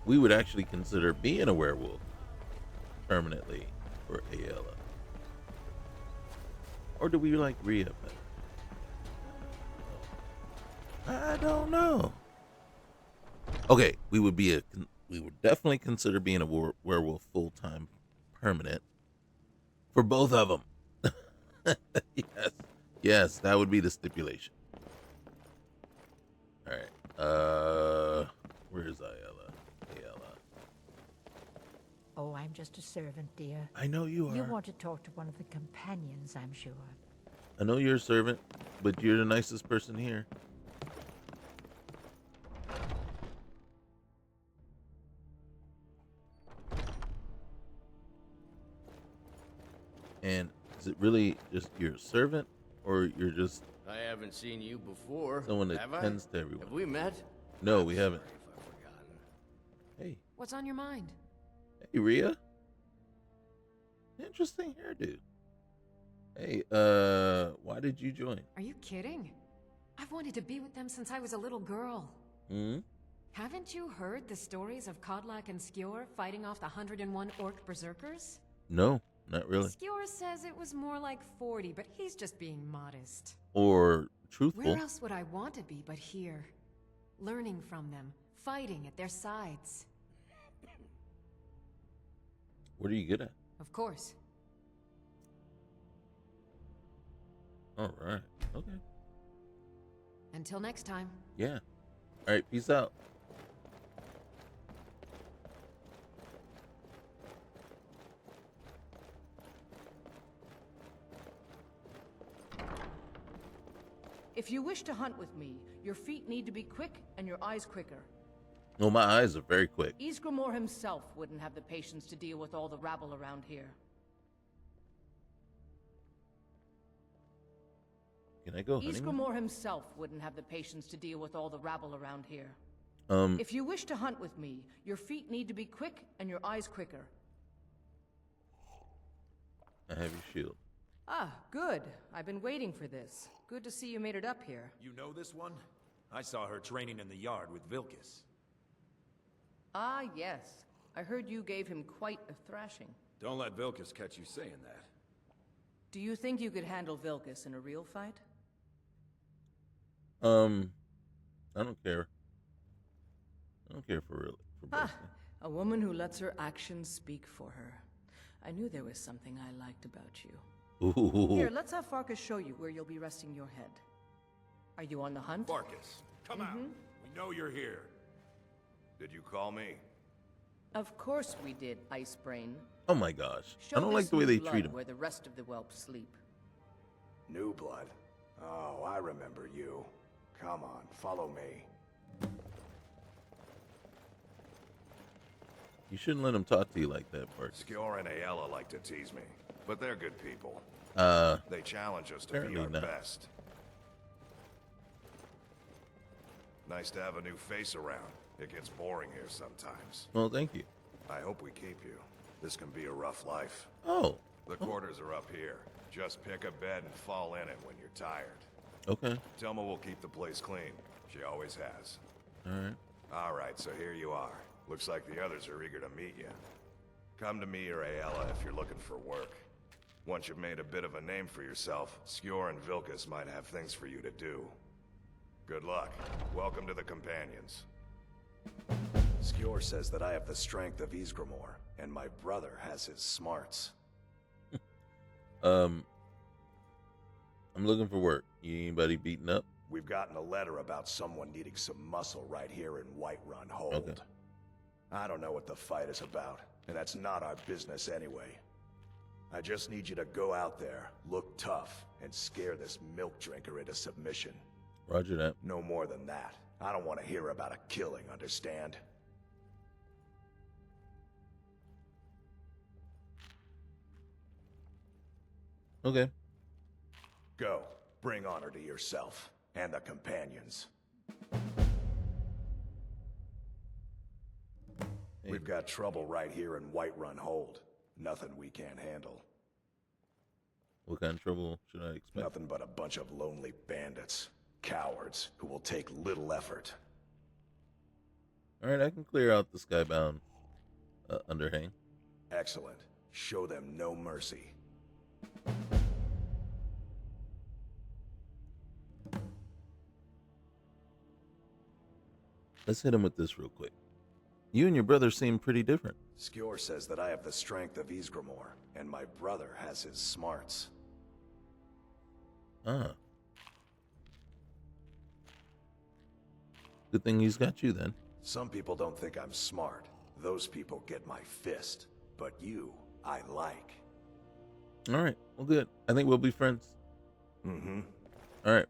We would actually consider being a werewolf permanently for Aela. Or do we like Rhea better? I don't know. Okay, we would definitely consider being a werewolf full-time permanent for both of them. Yes, that would be the stipulation. All right. Where's Aela? Oh, I'm just a servant, dear. I know you are. You want to talk to one of the companions, I'm sure. I know you're a servant, but you're the nicest person here. And is it really just you're a servant, or you're just... I haven't seen you before. Someone that have tends I? to everyone. Have we met? No, we haven't. Sorry if I've forgotten. Hey. What's on your mind? Hey, Rhea. Interesting hairdo. Hey, why did you join? Are you kidding? I've wanted to be with them since I was a little girl. Hmm? Haven't you heard the stories of Kodlak and Skjor fighting off the 101 orc berserkers? No, not really. Skjor says it was more like 40, but he's just being modest. Or truthful. Where else would I want to be but here? Learning from them, fighting at their sides. What are you good at? Of course. All right. Okay. Until next time. Yeah. All right. Peace out. If you wish to hunt with me, your feet need to be quick and your eyes quicker. No, my eyes are very quick. Ysgramor himself wouldn't have the patience to deal with all the rabble around here. Can I go hunting? Ysgramor himself wouldn't have the patience to deal with all the rabble around here. If you wish to hunt with me, your feet need to be quick and your eyes quicker. I have your shield. Ah, good. I've been waiting for this. Good to see you made it up here. You know this one? I saw her training in the yard with Vilkas. Ah, yes. I heard you gave him quite a thrashing. Don't let Vilkas catch you saying that. Do you think you could handle Vilkas in a real fight? I don't care. I don't care for real. A woman who lets her actions speak for her. I knew there was something I liked about you. Ooh. Here, let's have Farkas show you where you'll be resting your head. Are you on the hunt? Farkas, come out. We know you're here. Did you call me? Of course we did, Icebrain. Oh my gosh. Show I don't like this the way new they blood treat him. where the rest of the whelps sleep. New blood? Oh, I remember you. Come on, follow me. You shouldn't let him talk to you like that, Bart. Skjor and Aela like to tease me, but they're good people. They challenge us to be our best. Nice to have a new face around. It gets boring here sometimes. Well, thank you. I hope we keep you. This can be a rough life. Oh. The quarters are up here. Just pick a bed and fall in it when you're tired. Okay. Telma will keep the place clean. She always has. Alright. Alright, so here you are. Looks like the others are eager to meet you. Come to me or Aela if you're looking for work. Once you've made a bit of a name for yourself, Skjor and Vilkas might have things for you to do. Good luck. Welcome to the Companions. Skjor says that I have the strength of Ysgramor, and my brother has his smarts. I'm looking for work. Anybody beaten up? We've gotten a letter about someone needing some muscle right here in Whiterun Hold. Okay. I don't know what the fight is about, and that's not our business anyway. I just need you to go out there, look tough, and scare this milk drinker into submission. Roger that. No more than that. I don't want to hear about a killing, understand? Okay. Go. Bring honor to yourself and the companions. We've got trouble right here in Whiterun Hold. Nothing we can't handle. What kind of trouble should I expect? Nothing but a bunch of lonely bandits. Cowards who will take little effort. Alright, I can clear out the skybound underhang. Excellent. Show them no mercy. Let's hit him with this real quick. You and your brother seem pretty different. Skjor says that I have the strength of Ysgramor, and my brother has his smarts. Ah. Good thing he's got you then. Some people don't think I'm smart. Those people get my fist. But you, I like. Alright, well good. I think we'll be friends. Mm-hmm. Alright.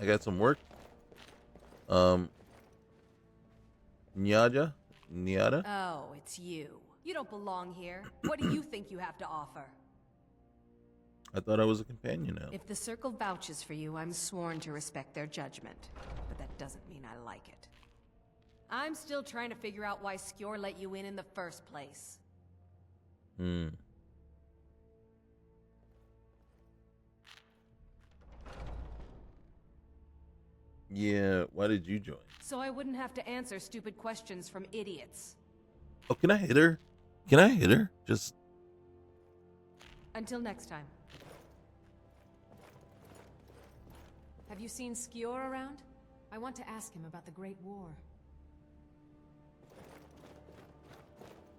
I got some work. Nyada? Oh, it's you. You don't belong here. What do you think you have to offer? I thought I was a companion now. If the Circle vouches for you, I'm sworn to respect their judgment. But that doesn't mean I like it. I'm still trying to figure out why Skjor let you in the first place. Yeah, why did you join? So I wouldn't have to answer stupid questions from idiots. Oh, can I hit her? Can I hit her? Just... Until next time. Have you seen Skjor around? I want to ask him about the Great War.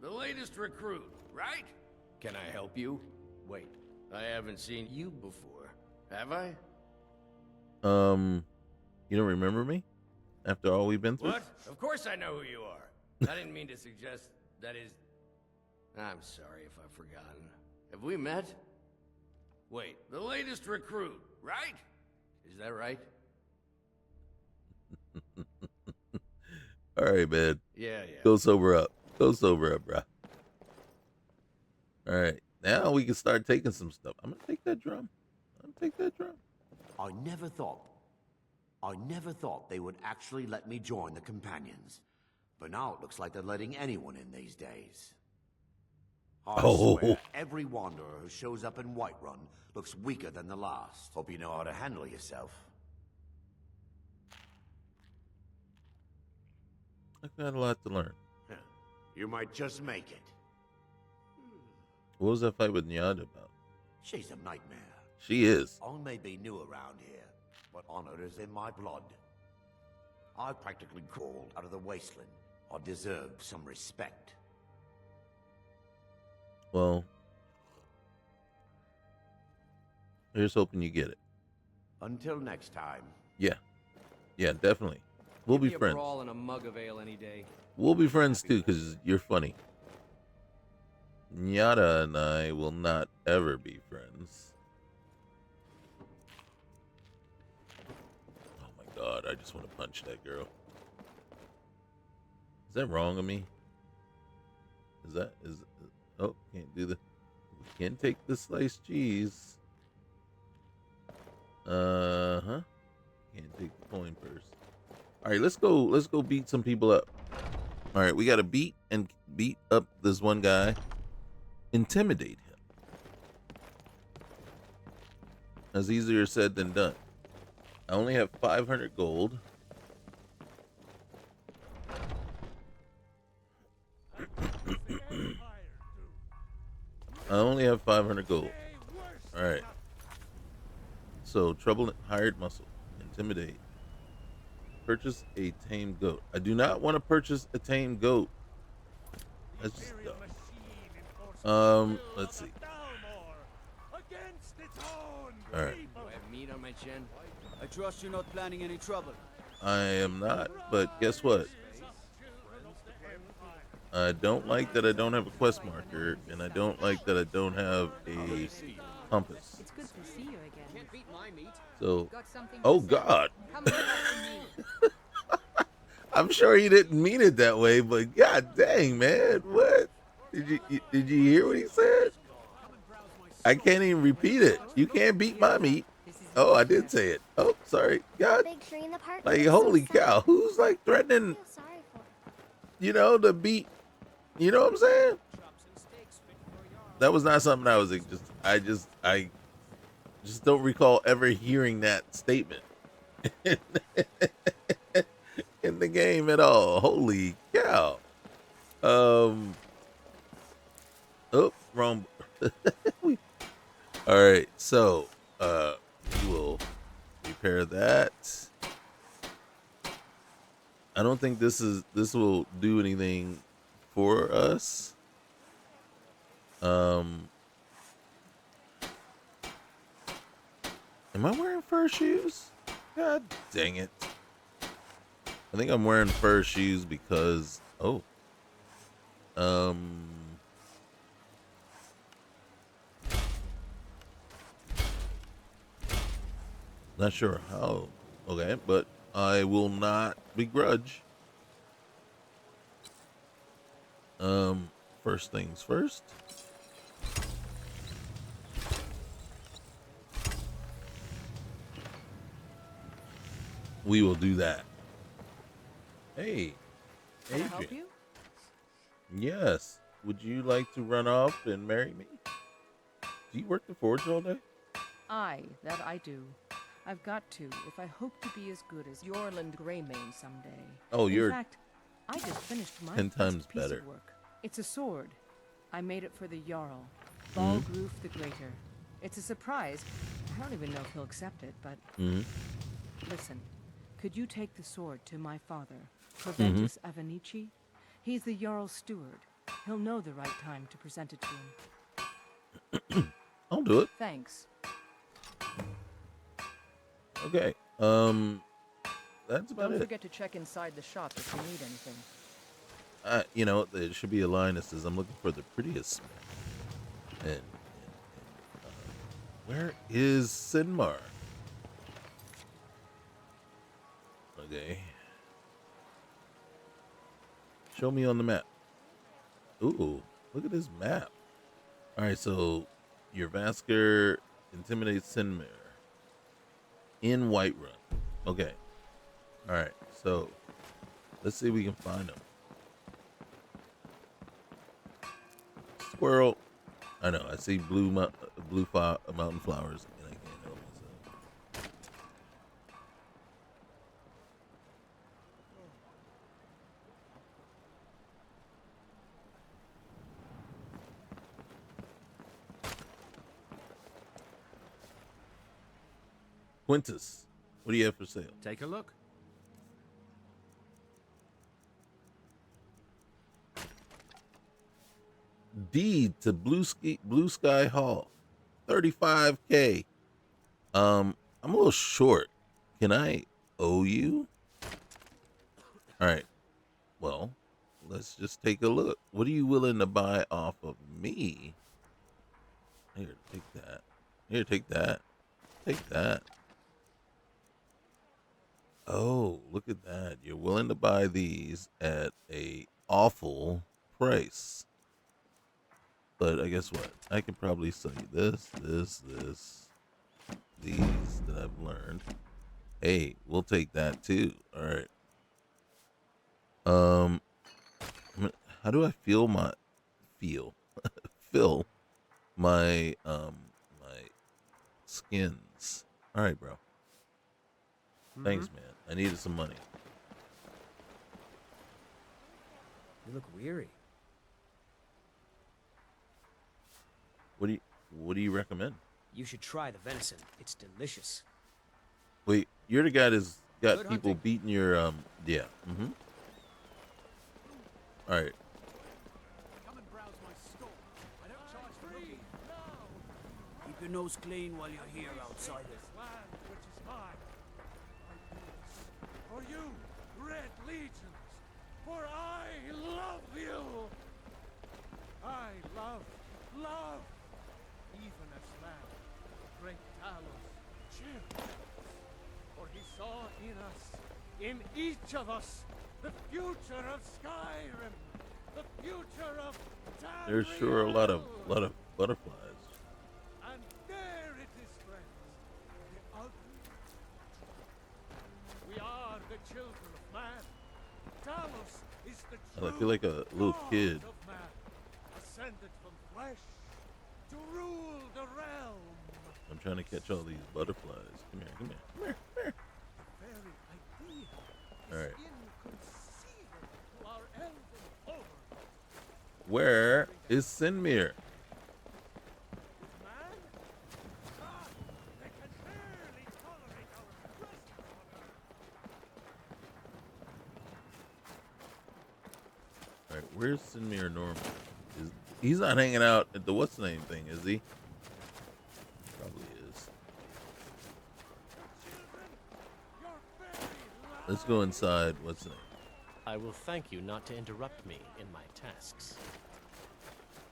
The latest recruit, right? Can I help you? Wait, I haven't seen you before, have I? You don't remember me? After all we've been through? What? Of course I know who you are. I didn't mean to suggest that is... I'm sorry if I've forgotten. Have we met? Wait, the latest recruit, right? Is that right? Alright, man. Yeah. Go sober up. Go sober up, bro. Alright. Now we can start taking some stuff. I'm gonna take that drum. I never thought they would actually let me join the Companions. But now it looks like they're letting anyone in these days. I swear, every wanderer who shows up in Whiterun looks weaker than the last. Hope you know how to handle yourself. I've got a lot to learn. You might just make it. What was that fight with Nyada about? She's a nightmare. She is. I may be new around here, but honor is in my blood. I practically crawled out of the wasteland. I deserve some respect. Well, here's hoping you get it. Until next time. Yeah, definitely. We'll be friends. A brawl and a mug of ale any day. We'll be friends too, because you're funny. Nyada and I will not ever be friends. Oh my god, I just want to punch that girl. Is that wrong of me? Oh, can't do the... Can't take the sliced cheese. Can't take the coin purse. Alright, let's go beat some people up. Alright, we gotta beat up this one guy. Intimidate him. That's easier said than done. I only have 500 gold. I only have 500 gold. Alright. So, trouble hired muscle. Intimidate. Purchase a tame goat. I do not want to purchase a tame goat. That's just dumb. Let's see. Alright. Do I have meat on my chin? I trust you're not planning any trouble. I am not, but guess what? I don't like that I don't have a quest marker, and I don't like that I don't have a compass. It's good to see you again. Can't beat my meat. So, Got something oh to say? God. Come right up to me. I'm sure he didn't mean it that way, but god dang, man, what? Did you hear what he said? I can't even repeat it. You can't beat my meat. Oh, I did say it. Oh, sorry. God. Big tree in the park. Like, holy cow. Who's like threatening, to beat, you know what I'm saying? That was not something I just don't recall ever hearing that statement in the game at all. Holy cow. Oh, wrong. All right, so we will repair that. I don't think this will do anything for us. Am I wearing fur shoes? God dang it. I think I'm wearing fur shoes because not sure how. Okay, but I will not begrudge. First things first. We will do that. Hey, Can I help Adrian. you? Yes. Would you like to run off and marry me? Do you work the forge all day? Aye, that I do. I've got to, if I hope to be as good as Yorland Greymane someday. Oh, you're In fact, I just finished my 10 first times piece better. of work. It's a sword. I made it for the Jarl, Mhm. Balgroof the Greater. It's a surprise. I don't even know if he'll accept it, but listen. Could you take the sword to my father, Proventus Avenici? He's the Jarl's steward. He'll know the right time to present it to him. I'll do it. Thanks. Okay. That's about Don't it. forget to check inside the shop if you need anything. There should be a line that says, "I'm looking for the prettiest smith." And where is Sinmar? Okay. Show me on the map. Ooh, look at this map. All right, so your Vasker intimidates Sinmar in Whiterun. Okay. All right, so let's see if we can find him. Squirrel. I know. I see mountain flowers, and I can't help myself. Quintus, what do you have for sale? Take a look. Deed to Blue Sky Hall, 35K. I'm a little short. Can I owe you? All right. Well, let's just take a look. What are you willing to buy off of me? Here, take that. Here, take that. Take that. Oh, look at that. You're willing to buy these at a awful price. But I guess what? I can probably sell you this, these that I've learned. Hey, we'll take that too. All right. How do I fill my skins? All right, bro. Thanks, man. I needed some money. You look weary. What do you recommend? You should try the venison. It's delicious. Wait, you're the guy that's got Good people hunting. beating your yeah. All right. Come and browse my store. I don't charge for looking. Keep your nose clean while you're here, outsiders. Land which is mine. I do this for you, Red Legions, for I love you. I love, even as land For he saw in us, in each of us, the future of Skyrim, the future of Tamriel. There's sure a lot of butterflies. And there it is, friends. The ugly. We are the children of man. Talos is the true I feel like a little God kid. of man, ascended from flesh to rule the realm. I'm trying to catch all these butterflies. Come here, come here, come here, come here. The very idea All right. inconceivable to our elven overlords. Where is Sinmir? Man? Ah, they can barely tolerate our presence on Earth. All right, where's Sinmir Norman? He's not hanging out at the what's the name thing, is he? Probably is. Let's go inside. What's the name? I will thank you not to interrupt me in my tasks.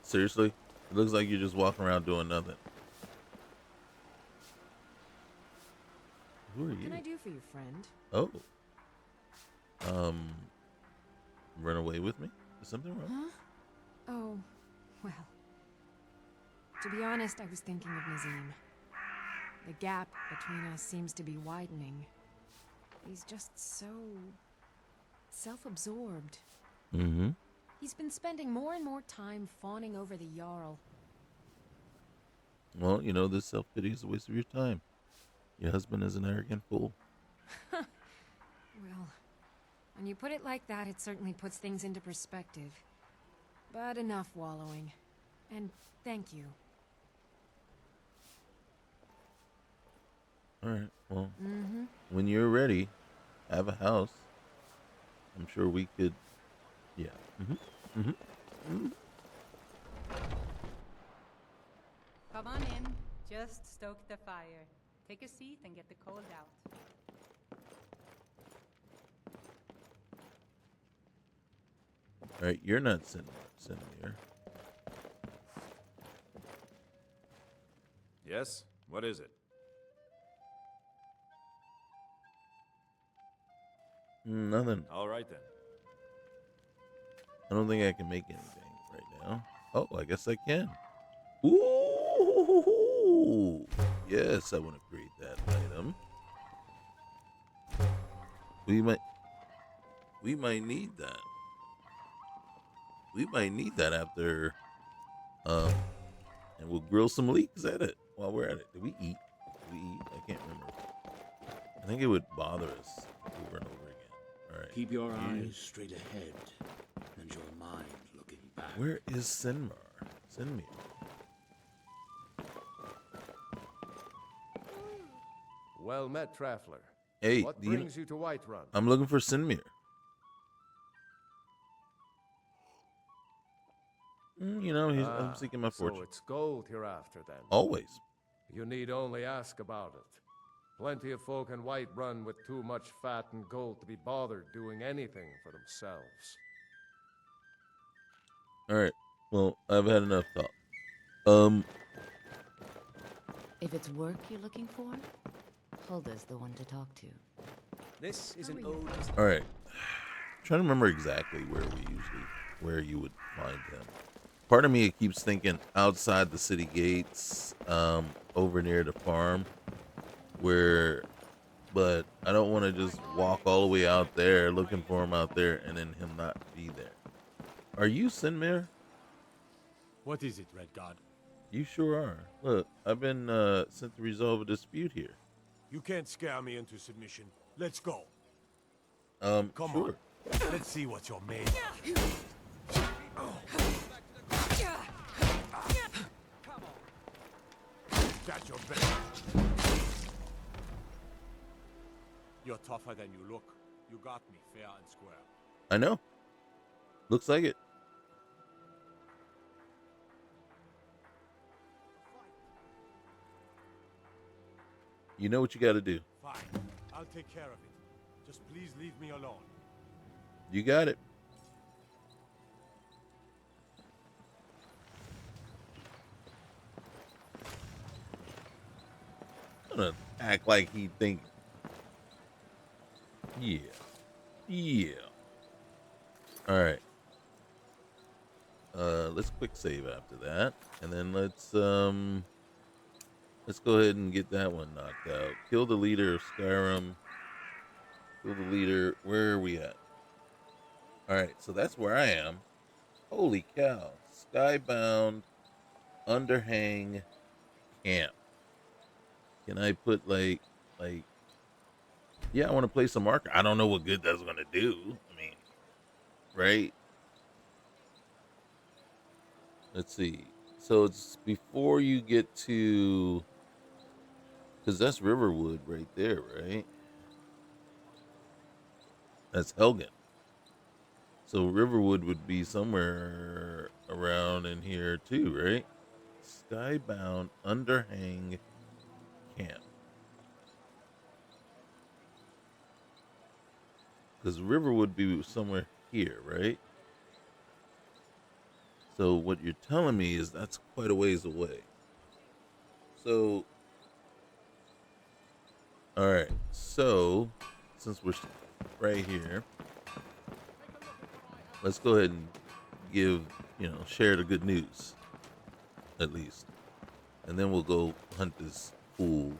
Seriously? It looks like you're just walking around doing nothing. Who are What you? can I do for you, friend? Oh. Run away with me? Is something wrong? Huh? Oh, well. To be honest, I was thinking of Nazim. The gap between us seems to be widening. He's just so self-absorbed. Mm-hmm. He's been spending more and more time fawning over the Jarl. Well, you know, this self-pity is a waste of your time. Your husband is an arrogant fool. Well, when you put it like that, it certainly puts things into perspective. But enough wallowing. And thank you. All right, well, Mm-hmm. when you're ready, have a house. I'm sure we could, yeah. Mm-hmm. Mm-hmm. Mm-hmm. Come on in. Just stoke the fire. Take a seat and get the cold out. All right, you're not Sinmir. Yes? What is it? Nothing. All right then. I don't think I can make anything right now. Oh, I guess I can. Ooh! Yes, I want to create that item. We might need that. We might need that after, and we'll grill some leeks at it while we're at it. Did we eat? Did we eat? I can't remember. I think it would bother us over and over again. All right. Keep your eyes straight ahead and your mind looking back. Where is Sinmir? Well met, Traveler. Hey, what brings you to Whiterun? I'm looking for Sinmir. You know, I'm seeking my fortune. So it's gold you're after then? Always. You need only ask about it. Plenty of folk in Whiterun with too much fat and gold to be bothered doing anything for themselves. All right. Well, I've had enough talk. If it's work you're looking for, Hulda's the one to talk to. This is an ode. All right. Trying to remember exactly where you would find him. Part of me keeps thinking outside the city gates, over near the farm, but I don't want to just walk all the way out there looking for him out there and then him not be there. Are you Sinmir? What is it, Red God? You sure are. Look, I've been sent to resolve a dispute here. You can't scare me into submission. Let's go. Come on. Let's see what you're made of. That's your best. You're tougher than you look. You got me fair and square. I know. Looks like it. You know what you got to do. Fine. I'll take care of it. Just please leave me alone. You got it. gonna act like he think. Yeah. Yeah. All right. Let's quick save after that, and then let's go ahead and get that one knocked out. Kill the leader of Skyrim. Kill the leader. Where are we at? All right, so that's where I am. Holy cow! Skybound underhang camp. Can I put like? Yeah, I want to place a marker. I don't know what good that's gonna do. I mean, right? Let's see. So it's before you get to, because that's Riverwood right there, right? That's Helgen. So Riverwood would be somewhere around in here too, right? Skybound underhang camp. Because River would be somewhere here, right? So what you're telling me is that's quite a ways away. So, all right. So, since we're right here, let's go ahead and share the good news, at least. And then we'll go hunt this fool,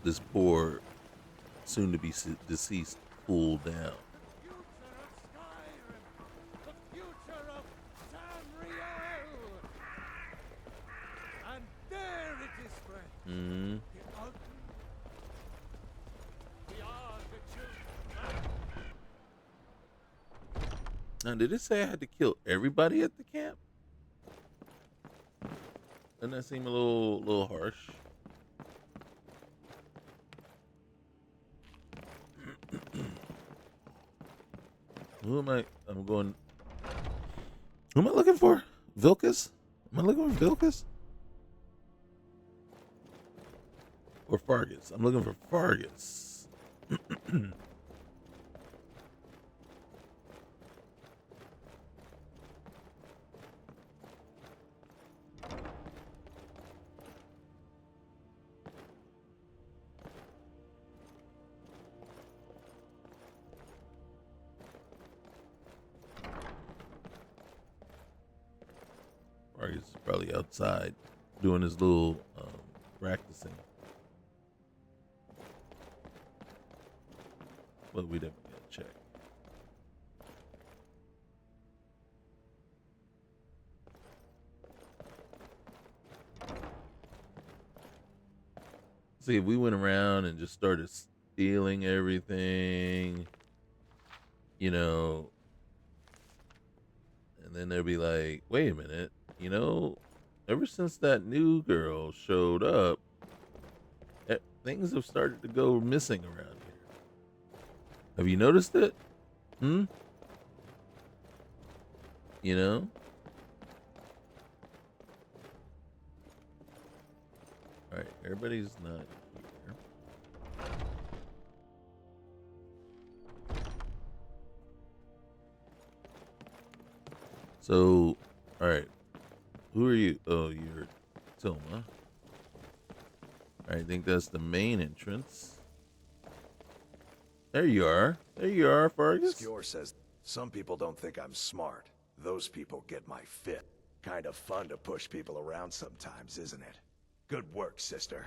this poor, soon-to-be deceased fool down. Mm-hmm. Now, did it say I had to kill everybody at the camp? Doesn't that seem a little harsh? Who am I? I'm going. Who am I looking for? Vilkas? Am I looking for Vilkas? Or Fargus? I'm looking for Fargus. Fargus is probably outside doing his little practicing. But we definitely gotta check. See, if we went around and just started stealing everything, and then they'd be like, wait a minute, ever since that new girl showed up, things have started to go missing around here. Have you noticed it? All right, everybody's not here. So, all right. Who are you? Oh, you're Tilma. All right, I think that's the main entrance. There you are. There you are, Fargus. Skjor says, some people don't think I'm smart. Those people get my fit. Kind of fun to push people around sometimes, isn't it? Good work, sister.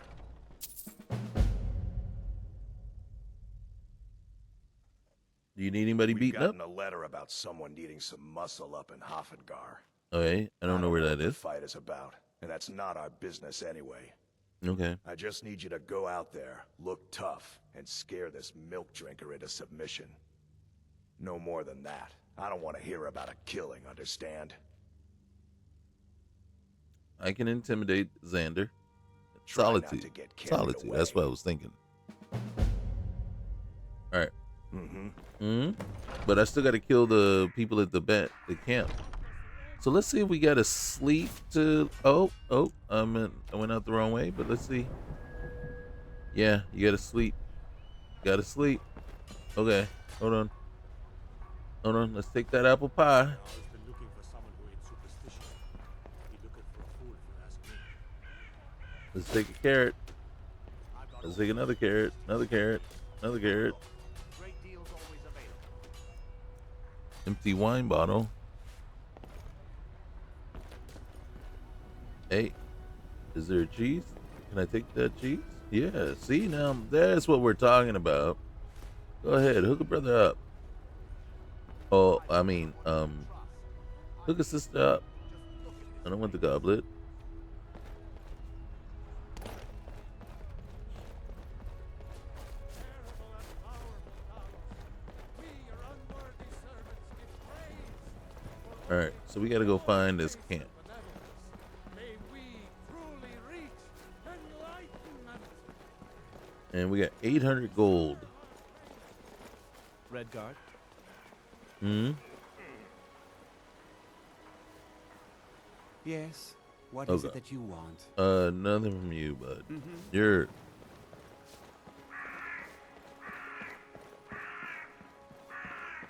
Do you need anybody beaten up? We've gotten a letter about someone needing some muscle up in Hafengar. Okay, I don't know where that is. The fight is about, and that's not our business anyway. Okay. I just need you to go out there, look tough, and scare this milk drinker into submission. No more than that. I don't want to hear about a killing, understand? I can intimidate Xander. Solitude. Solitude. That's what I was thinking. All right. But I still got to kill the people at the camp. So let's see if we got to sleep to. I went out the wrong way. But let's see. Yeah, you got to sleep. Got to sleep. Okay, hold on. Let's take that apple pie. Let's take a carrot. Let's take another carrot, another carrot, another carrot. Empty wine bottle. Hey, is there a cheese? Can I take that cheese? Yeah, see now, that's what we're talking about. Go ahead, hook a brother up. Oh, I mean, hook a sister up. I don't want the goblet. Alright, so we gotta go find this camp. And we got 800 gold. Red guard. Hmm? Yes. What is it that you want? Nothing from you, bud. Mhm. You're...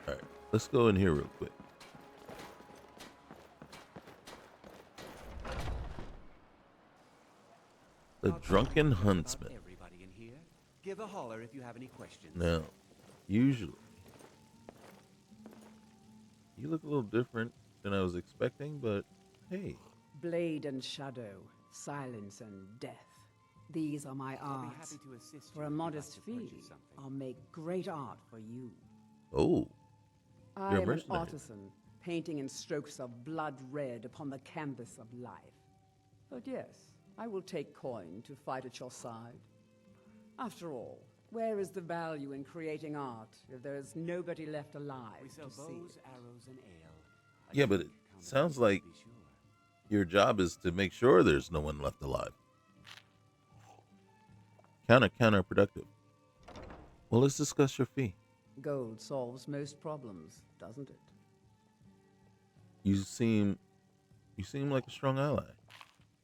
Alright, let's go in here real quick. The Drunken Huntsman. Everybody in here, give a holler if you have any questions. Now, usually, you look a little different than I was expecting, but hey. Blade and shadow, silence and death. These are my I'll be arts. happy to assist For you a if you'd like modest to fee, purchase something. I'll make great art for you. Oh, I you're a am an mercenary. artisan, painting in strokes of blood red upon the canvas of life. But yes, I will take coin to fight at your side. After all, where is the value in creating art if there is nobody left alive We sell to see bows, it? arrows, and ale. Yeah, but it sounds like your job is to make sure there's no one left alive. Counterproductive. Well, let's discuss your fee. Gold solves most problems, doesn't it? You seem like a strong ally.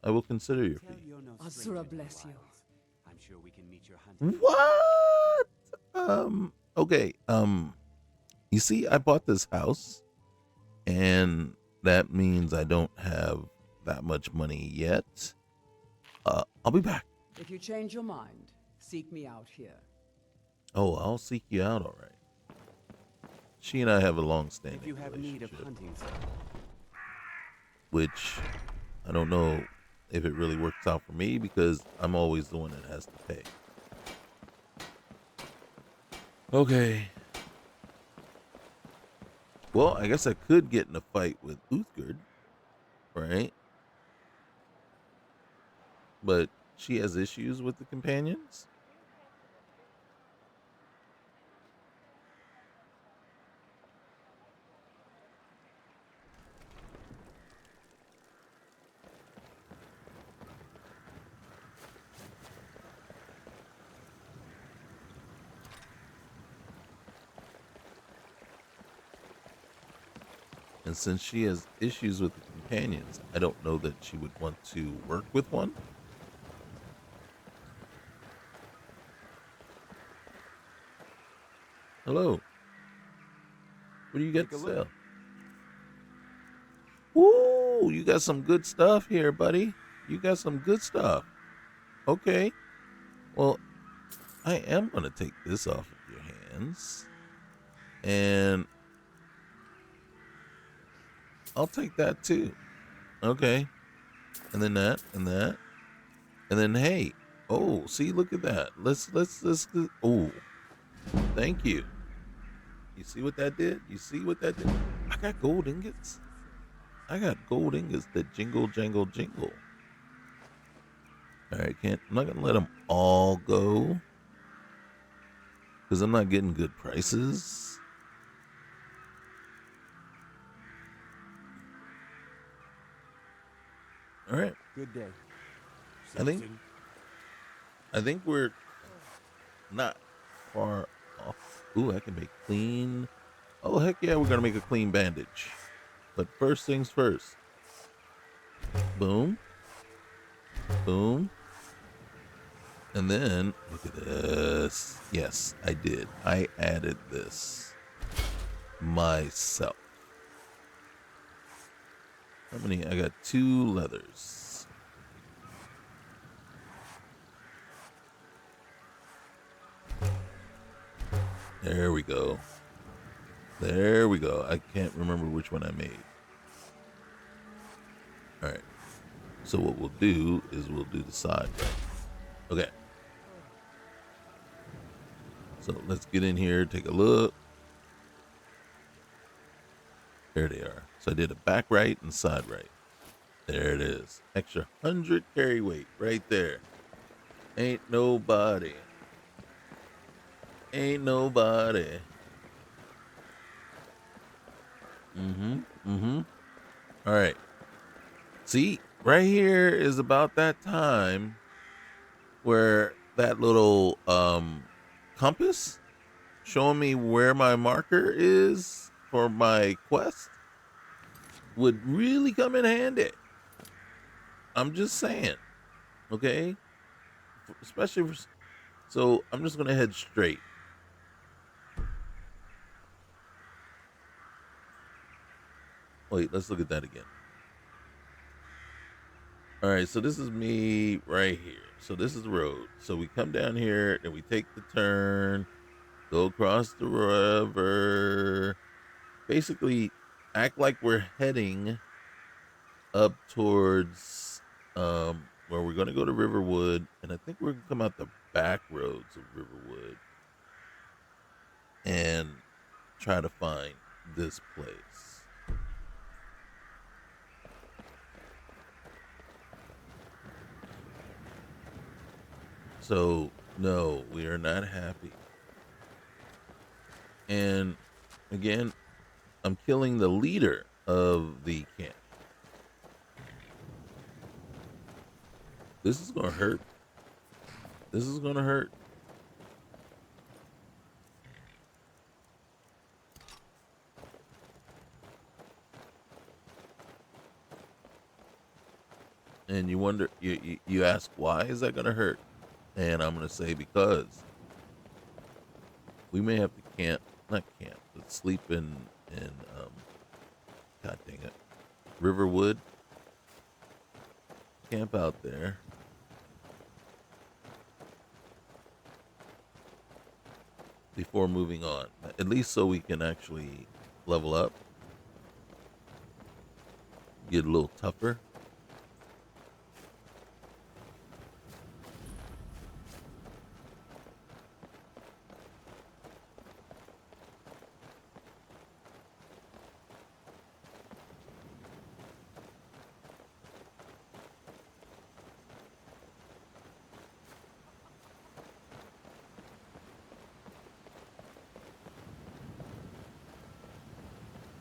I will consider your Tell fee. you're no Asura stranger to bless the you. wilds. I'm sure we can meet your hunting. What? Okay. You see, I bought this house, and that means I don't have that much money yet. I'll be back. If you change your mind, seek me out here. Oh, I'll seek you out, all right. She and I have a long-standing If you have need of relationship, hunting, which I don't know if it really works out for me because I'm always the one that has to pay. Okay. Well, I guess I could get in a fight with Uthgard, right? But she has issues with the companions? And since she has issues with the companions, I don't know that she would want to work with one. Hello. What do you got to sell? Ooh, you got some good stuff here, buddy. You got some good stuff. Okay. Well, I am going to take this off of your hands. And I'll take that too. Okay. And then that and that. And then hey. Oh, see, look at that. Let's oh. Thank you. You see what that did? You see what that did? I got gold ingots. I got gold ingots that jingle, jangle, jingle. All right, I'm not going to let them all go. Because I'm not getting good prices. All right. Good day. I think we're not far off. Ooh, I can make clean. Oh, heck yeah, we're going to make a clean bandage. But first things first. Boom. Boom. And then, look at this. Yes, I did. I added this myself. How many? I got 2 leathers. There we go. There we go. I can't remember which one I made. All right. So what we'll do is we'll do the side right. Okay. So let's get in here, take a look. There they are. So I did a back right and side right. There it is. Extra 100 carry weight right there. Ain't nobody. Ain't nobody. All right. See, right here is about that time where that little compass showing me where my marker is for my quest would really come in handy. I'm just saying. Okay? Especially for, so I'm just going to head straight. Wait, let's look at that again. All right, so this is me right here. So this is the road. So we come down here and we take the turn, go across the river. Basically, act like we're heading up towards where we're going to go to Riverwood. And I think we're going to come out the back roads of Riverwood and try to find this place. So, no, we are not happy. And again, I'm killing the leader of the camp. This is going to hurt. This is going to hurt. And you wonder, you ask, why is that going to hurt? And I'm going to say, because we may have to not camp, but sleep in God dang it, Riverwood. Camp out there. Before moving on. At least so we can actually level up. Get a little tougher.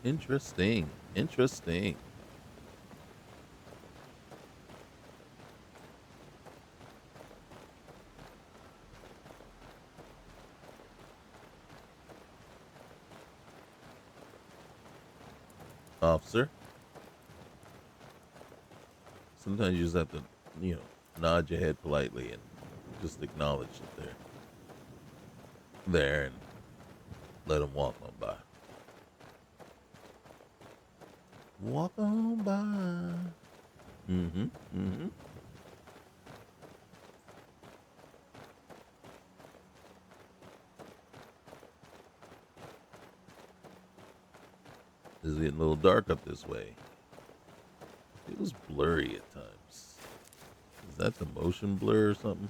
Interesting. Interesting. Officer. Sometimes you just have to, nod your head politely and just acknowledge that they're there and let them walk on by. Walk on by. It's getting a little dark up this way. It was blurry at times. Is that the motion blur or something?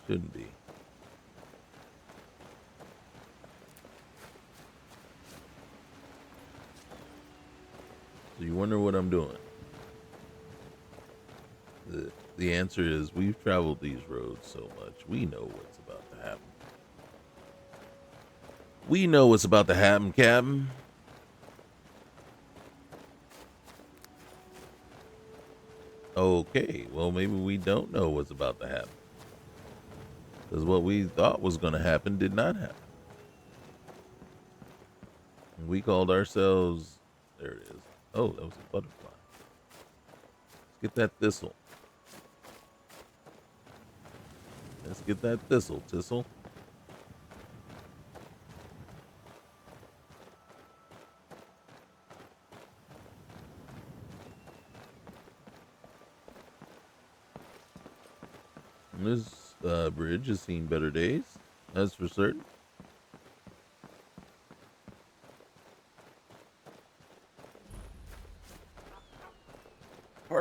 Shouldn't be. So you wonder what I'm doing? The answer is we've traveled these roads so much. We know what's about to happen. We know what's about to happen, Captain. Okay, well, maybe we don't know what's about to happen. Because what we thought was going to happen did not happen. And we called ourselves... There it is. Oh, that was a butterfly. Let's get that thistle. Let's get that thistle, Thistle. This bridge has seen better days, that's for certain.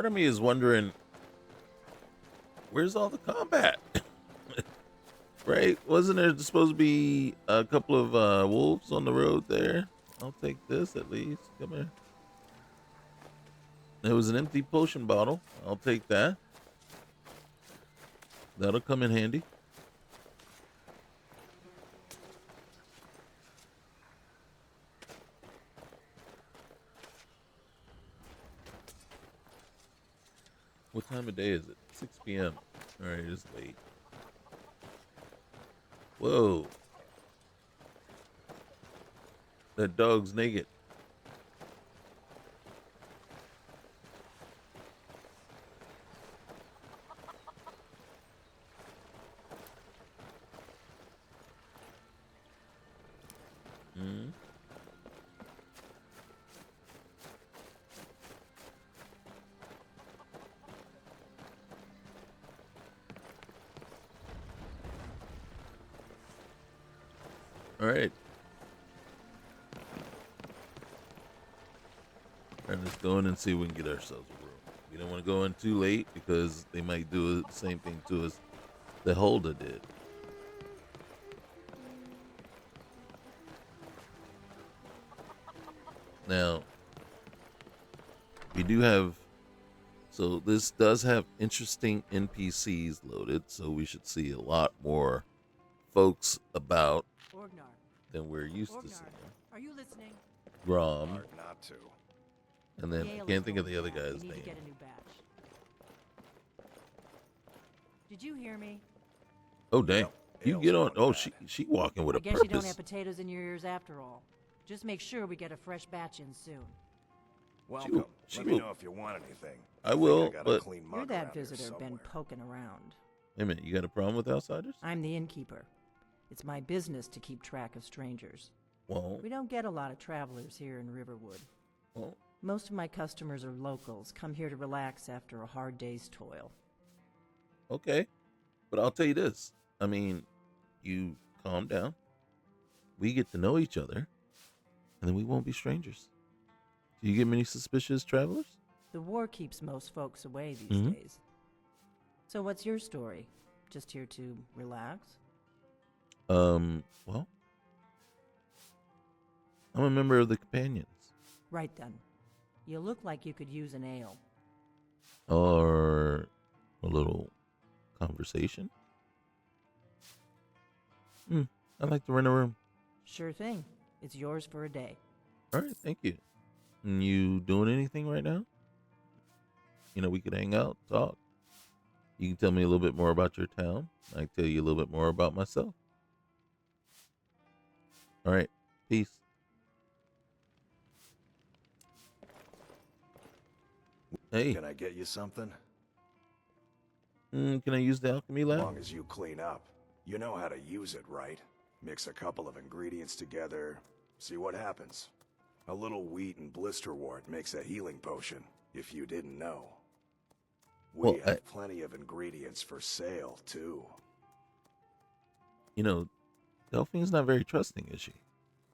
part of me is wondering, where's all the combat? Right? Wasn't there supposed to be a couple of wolves on the road there? I'll take this at least. Come here. There was an empty potion bottle. I'll take that. That'll come in handy. What time of day is it? 6 p.m. All right, it's late. Whoa. That dog's naked. Hmm. All right. All right, let's go in and see if we can get ourselves a room. We don't want to go in too late because they might do the same thing to us that Hulda did. Now, we do have, so this does have interesting NPCs loaded, so we should see a lot more folks about than we're used to seeing. Are you listening? Grom. Hard not to. And then I can't think of the other guy's name. Get a new batch. Did you hear me? Oh dang! You get on. Oh, she walking with a I guess purpose. you don't have potatoes in your ears after all. Just make sure we get a fresh batch in soon. Welcome. Let me know if you want anything. I will, got a but clean You're mug that around here visitor been somewhere. poking around. wait a minute. You got a problem with outsiders? I'm the innkeeper. It's my business to keep track of strangers. Well, We don't get a lot of travelers here in Riverwood. well, Most of my customers are locals, come here to relax after a hard day's toil. okay. But I'll tell you this. I mean, you calm down. We get to know each other, and then we won't be strangers. Do you get many suspicious travelers? The war keeps most folks away these days. So what's your story? Just here to relax? Well, I'm a member of the Companions. Right then. You look like you could use an ale. Or a little conversation. I'd like to rent a room. Sure thing. It's yours for a day. All right, thank you. And you doing anything right now? You know, we could hang out, talk. You can tell me a little bit more about your town. I can tell you a little bit more about myself. All right, peace. Hey. Can I get you something? Can I use the alchemy lab? As long as you clean up. You know how to use it, right? Mix a couple of ingredients together, see what happens. A little wheat and blisterwort makes a healing potion, if you didn't know. We have plenty of ingredients for sale, too. You know, Delphine's not very trusting, is she?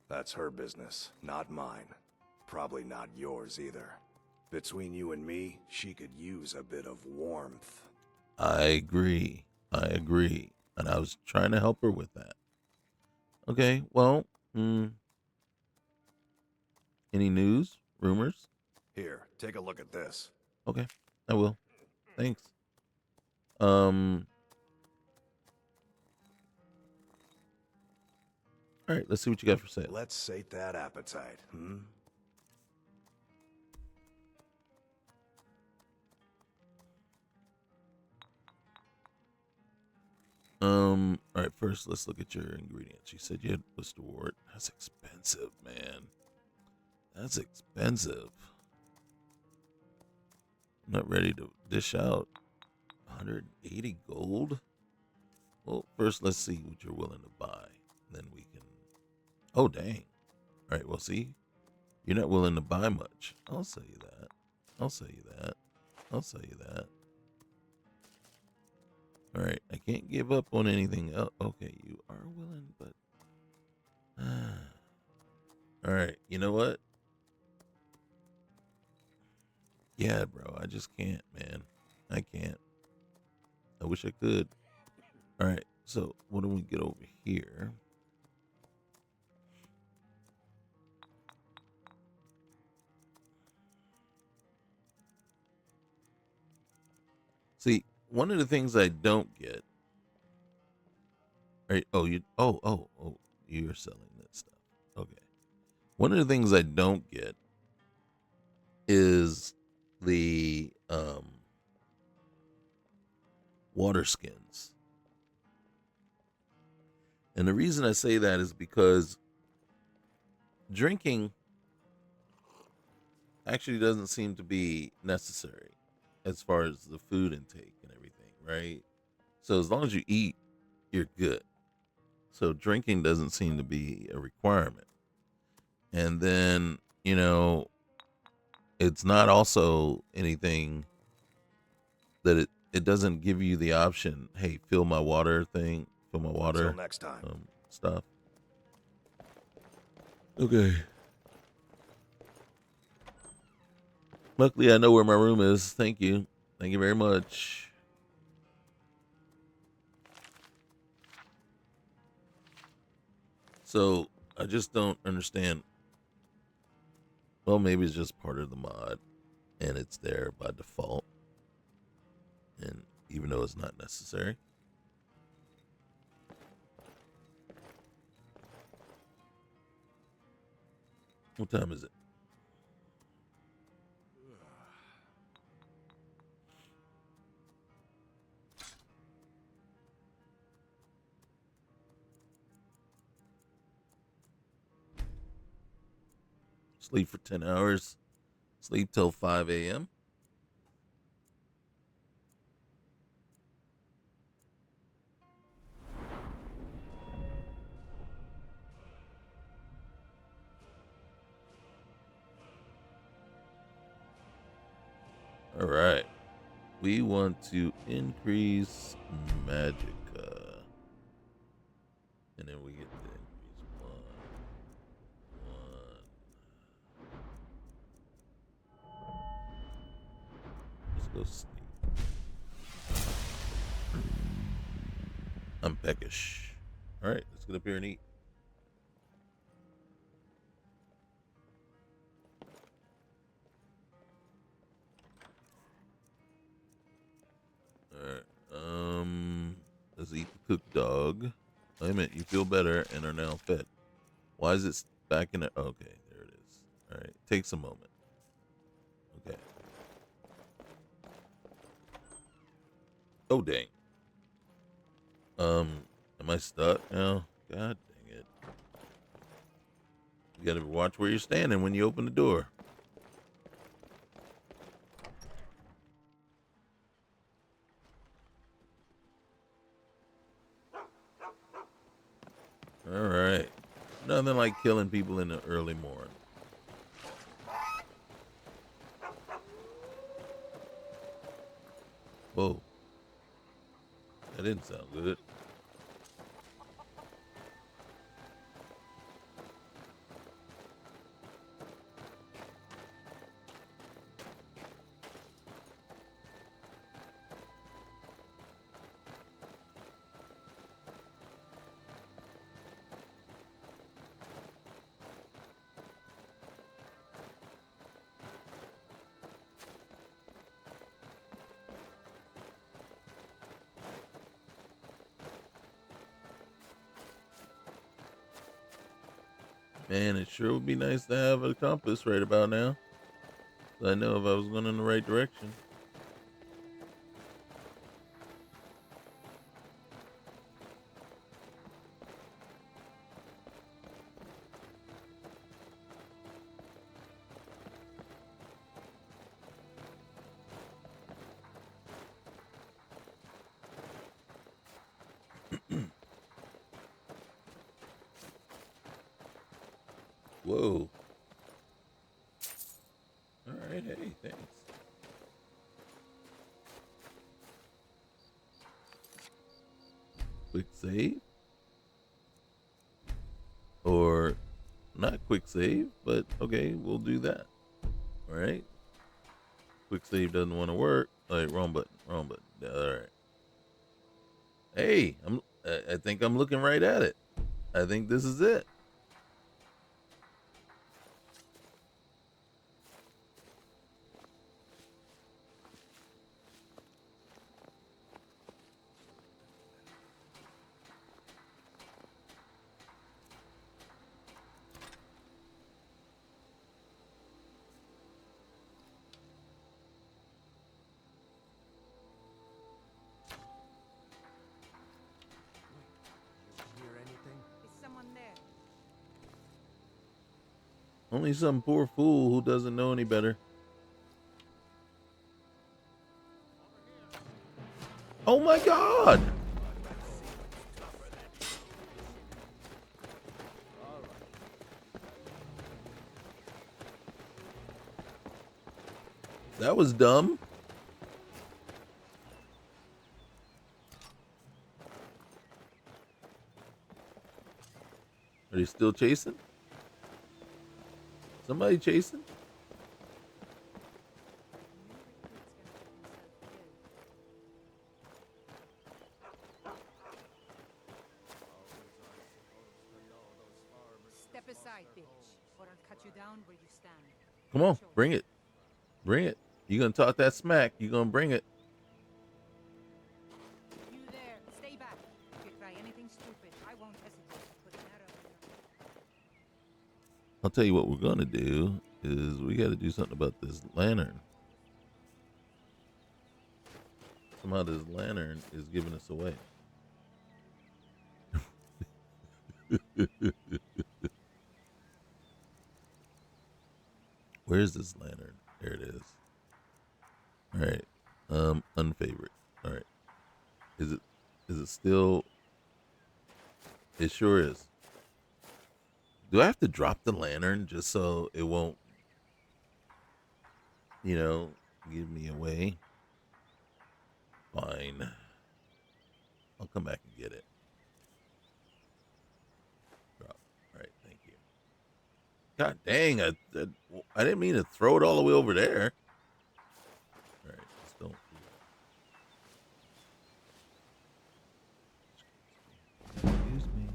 That's her business, not mine. Probably not yours either. Between you and me, she could use a bit of warmth. I agree. And I was trying to help her with that. Okay, well, any news? Rumors? Here, take a look at this. Okay, I will. Thanks. All right, let's see what you got for sale. Let's sate that appetite, All right, first let's look at your ingredients. You said you had blisterwort. That's expensive, man. That's expensive. I'm not ready to dish out 180 gold. Well, first let's see what you're willing to buy. Then we can. Oh, dang. All right, well, see, you're not willing to buy much. I'll sell you that. I'll sell you that. I'll sell you that. All right, I can't give up on anything else. Okay, you are willing, but all right, you know what? Yeah, bro. I just can't, man. I can't. I wish I could. All right. So what do we get over here? See, one of the things I don't get. Right? Oh, you're selling that stuff. Okay. One of the things I don't get is the water skins. And the reason I say that is because drinking actually doesn't seem to be necessary as far as the food intake and everything, right? So as long as you eat, you're good. So drinking doesn't seem to be a requirement. And then, it's not also anything that it doesn't give you the option, hey, fill my water. Until next time. Stuff. Okay. Luckily, I know where my room is. Thank you. Thank you very much. So, I just don't understand. Well, maybe it's just part of the mod, and it's there by default. And even though it's not necessary. What time is it? Sleep for 10 hours. Sleep till 5 a.m. All right. We want to increase magicka. And then we get to increase one. Let's go sleep. I'm peckish. All right, let's get up here and eat. All right. Let's eat the cooked dog. Wait a minute. You feel better and are now fed. Why is it back in it? Okay, there it is. All right. Takes a moment. Okay. Oh, dang. Am I stuck now? God dang it. You gotta watch where you're standing when you open the door. All right. Nothing like killing people in the early morning. Whoa. That didn't sound good. Man, it sure would be nice to have a compass right about now, so I know if I was going in the right direction. Whoa. All right, hey, thanks. Quick save? Or not quick save, but okay, we'll do that. All right. Quick save doesn't want to work. All right, wrong button. Wrong button. All right. Hey, I think I'm looking right at it. I think this is it. Only some poor fool who doesn't know any better. Oh my God! That was dumb. Are they still chasing? Somebody chasing? Step aside, bitch, or I'll cut you down where you stand. Come on, bring it. Bring it. You gonna talk that smack, you gonna bring it. You there, stay back. If you try anything stupid, I won't hesitate to put an arrow in your... I'll tell you what we're gonna do is we gotta do something about this lantern. Somehow this lantern is giving us away. Where's this lantern? There it is. All right. Unfavorite. All right. Is it still? It sure is. Do I have to drop the lantern just so it won't, give me away? Fine. I'll come back and get it. Drop. All right. Thank you. God dang, I didn't mean to throw it all the way over there. All right, let's don't do that. Excuse me.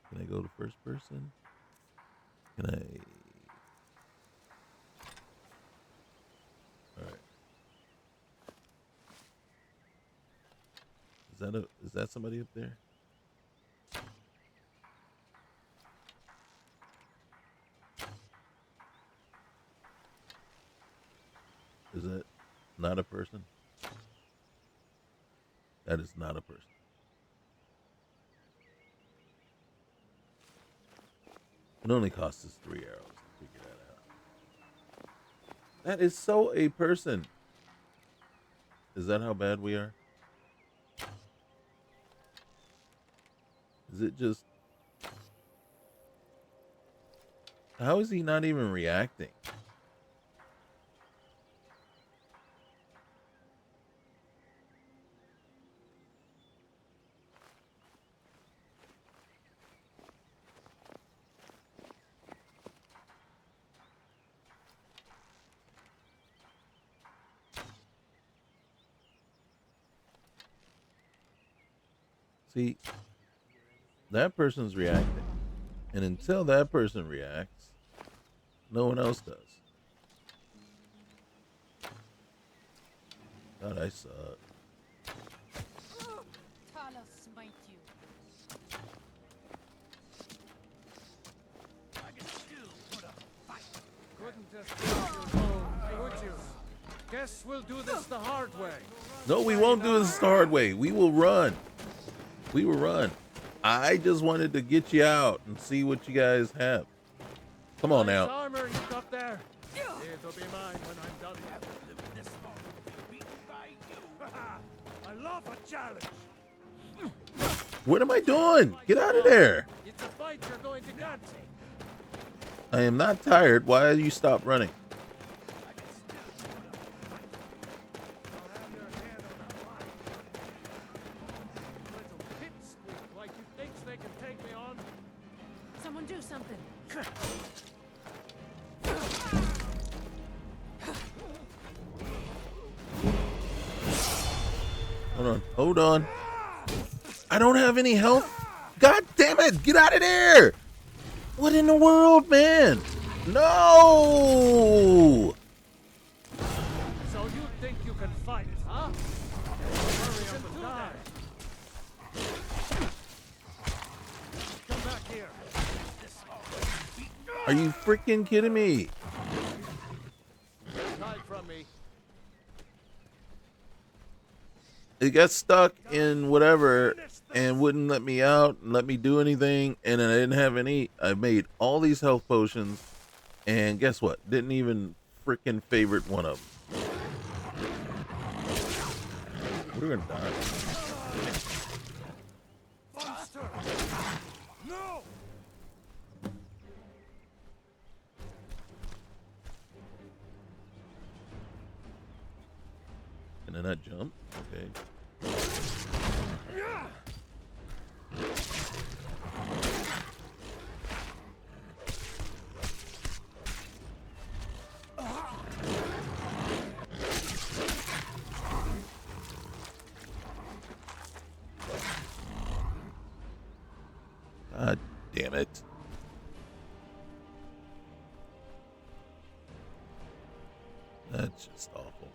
Can I go to first person? Can I? All right. Is that somebody up there? Is it not a person? That is not a person. It only costs us 3 arrows to figure that out. That is so a person. Is that how bad we are? Is it just... How is he not even reacting? See, that person's reacting. And until that person reacts, no one else does. God, I suck. Talos smite you. I can still put up a fight. Couldn't just leave you alone, would you? Guess we'll do this the hard way. No, we won't do this the hard way. We will run. We will run. I just wanted to get you out and see what you guys have. Come on now. Armor you got there. It'll be mine when I'm done. This beaten by you. I love a challenge. What am I doing? Get out of there. It's a fight you're going to get. I am not tired. Why you stop running? Hold on. Hold on. I don't have any health. God damn it. Get out of there. What in the world, man? No. So you think you can fight, huh? Hurry up and die. Come back here. Are you freaking kidding me? Hide from me. It got stuck in whatever and wouldn't let me out and let me do anything. And then I didn't have any. I made all these health potions. And guess what? Didn't even freaking favorite one of them. We're going to die. Monster! No! Can I not jump? Okay. God damn it. That's just awful.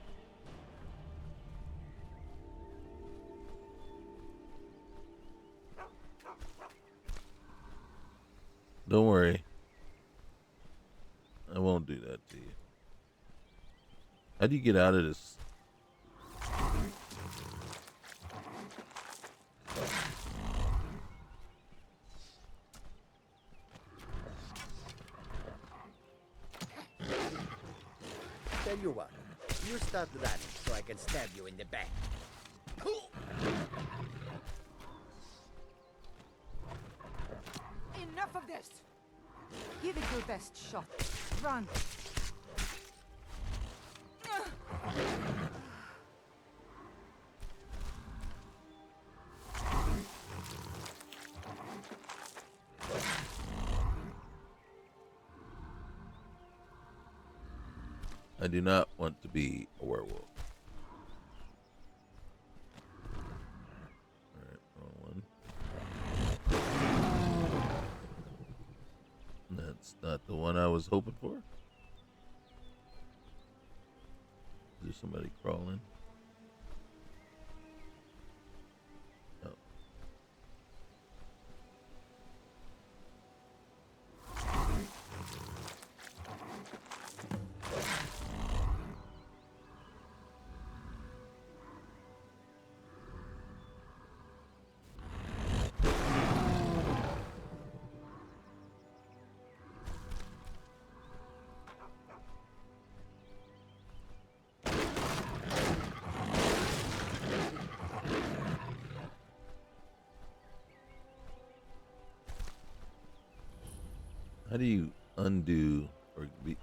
Don't worry. I won't do that to you. How do you get out of this? Tell you what, you start running so I can stab you in the back. Enough of this! Give it your best shot. Run. I do not want to be a werewolf. Alright, wrong one. That's not the one I was hoping for. Is there somebody crawling? No. How do you undo or be? Is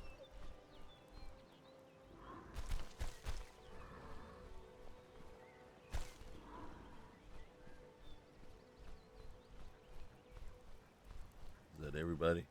that everybody?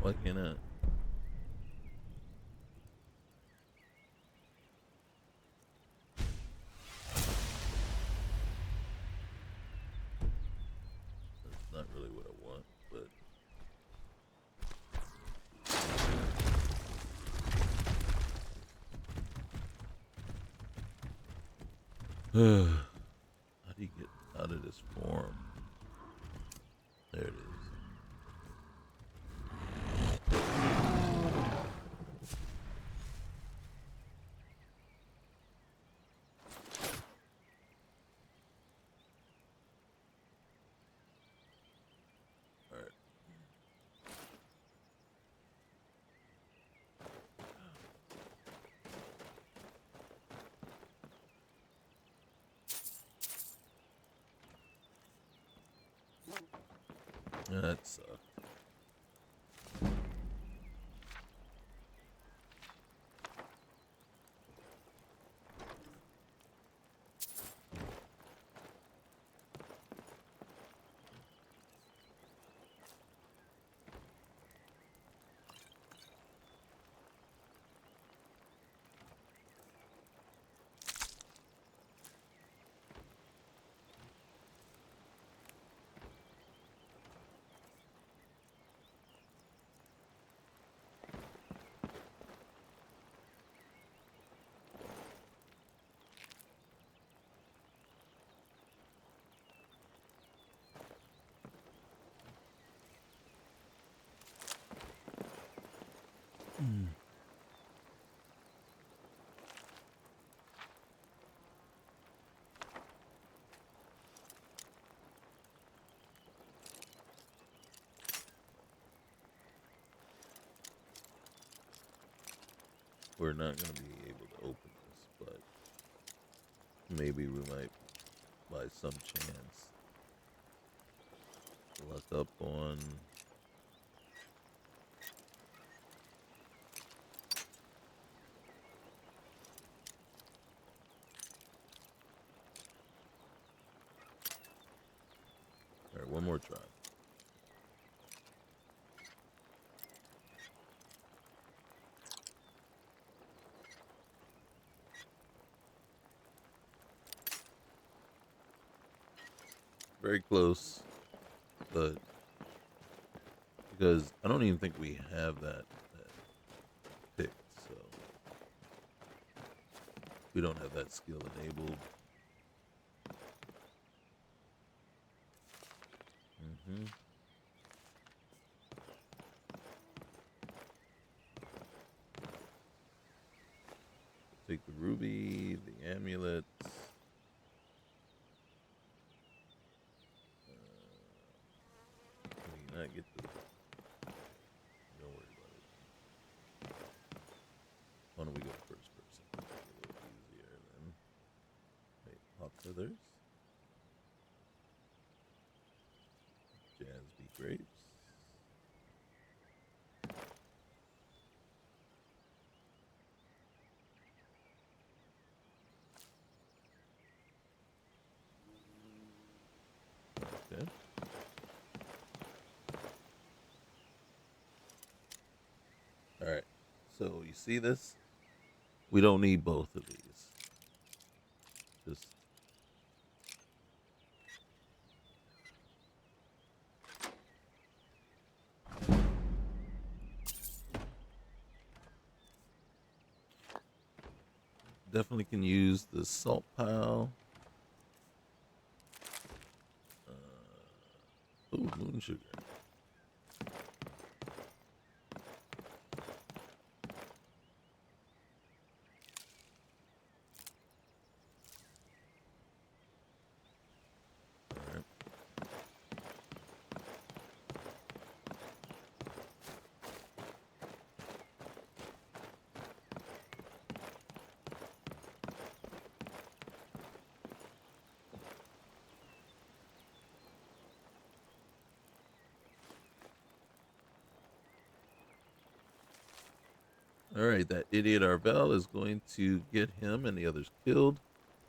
Why can't I? How do you get out of this form? There it is. That sucked. We're not going to be able to open this, but maybe we might, by some chance, luck up on all right, one more try. Very close, but because I don't even think we have that picked, so we don't have that skill enabled. Take the ruby, the amulets. Can we not get the... Don't worry about it. Why don't we go first person? Make it a little easier then. Wait, hot feathers. Jasby grapes. Okay. All right. So you see this? We don't need both of these. Just definitely can use the salt pile. Ooh, moon sugar. Alright. Alright, that idiot Arvel is going to get him and the others killed.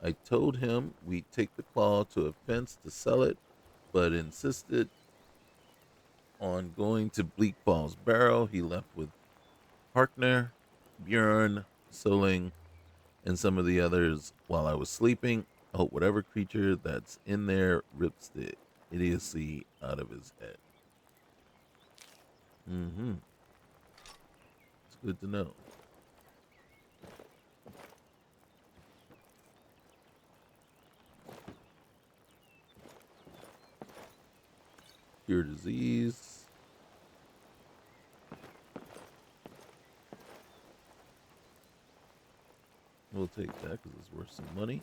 I told him we'd take the claw to a fence to sell it, but insisted on going to Bleak Falls Barrow. He left with Harkner, Bjorn, Soling, and some of the others while I was sleeping. I hope whatever creature that's in there rips the idiocy out of his head. It's good to know. Cure disease. We'll take that because it's worth some money.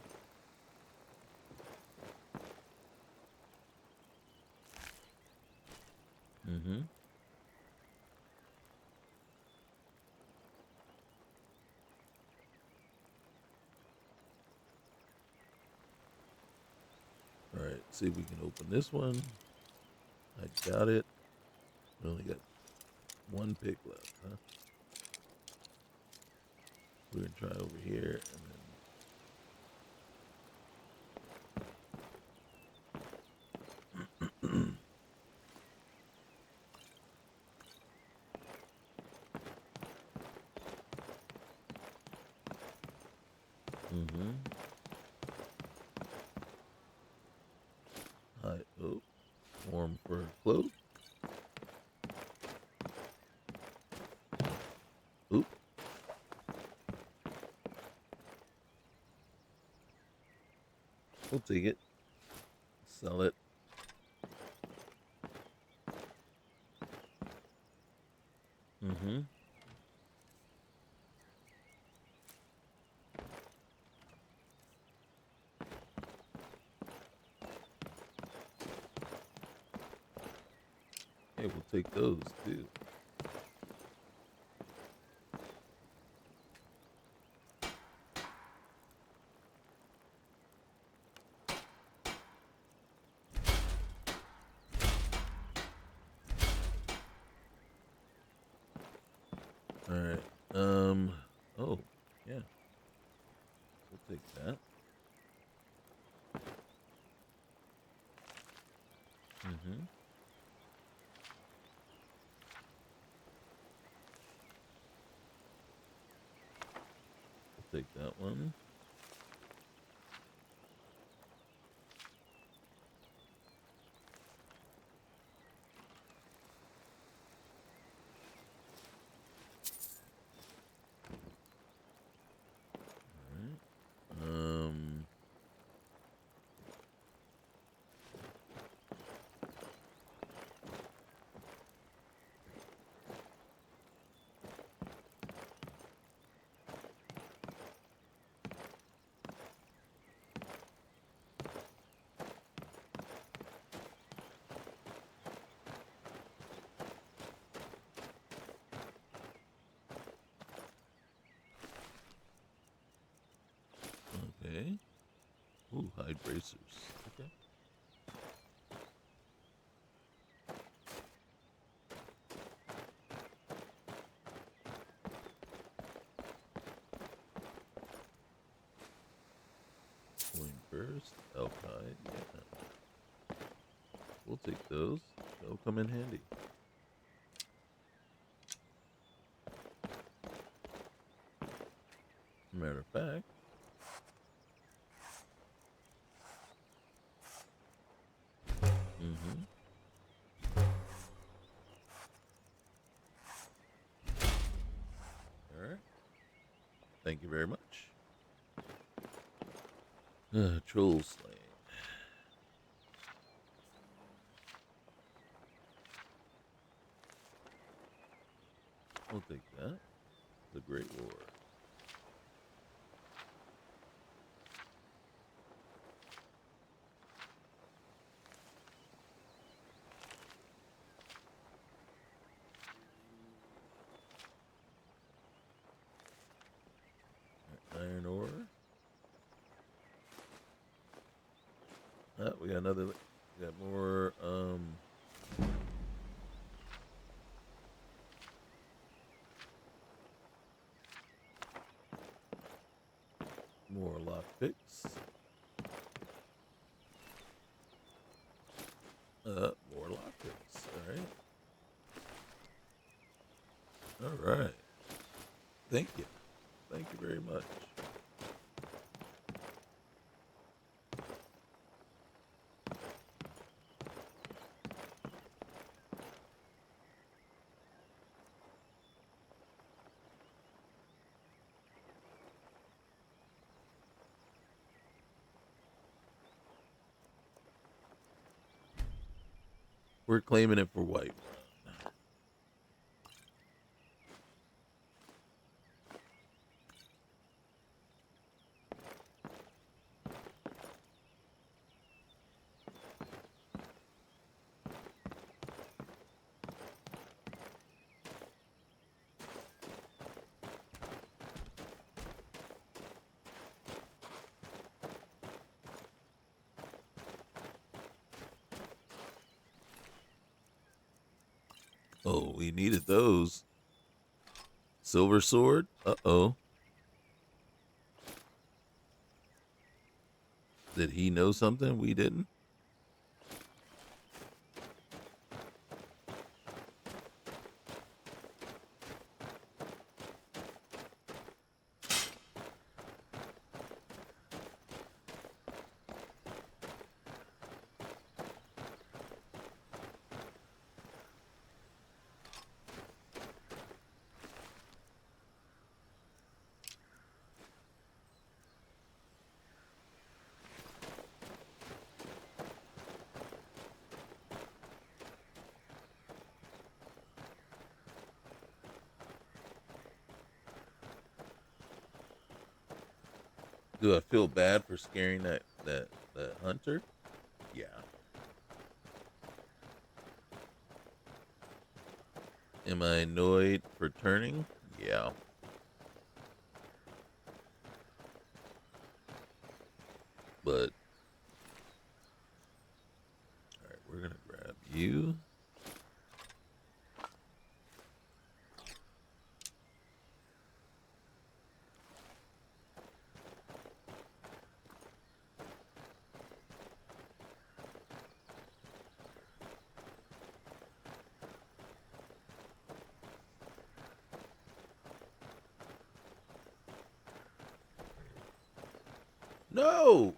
Mm-hmm. All right, see if we can open this one. I got it. We only got one pick left, huh? We're gonna try over here and then. Mm-hmm. Hi. Oh, warm fur cloak. Oop. We'll take it. Sell it. Mm-hmm. Hey, we'll take those too. All right. Oh, yeah. We'll take that. Mm-hmm. We'll take that one. All right. Okay. Ooh, hide bracers. Okay. Coin burst, elk hide, yeah. We'll take those. They'll come in handy. Matter of fact, all right. Thank you very much. Troll slain. We'll take that. The Great War. Iron ore. We got another. We got more. More lockpicks. More lockpicks. All right. All right. Thank you. Thank you very much. We're claiming it for White. Oh, we needed those. Silver sword? Uh-oh. Did he know something we didn't? Do I feel bad for scaring that hunter? Yeah. Am I annoyed for turning? Yeah. But all right, we're gonna grab you. No!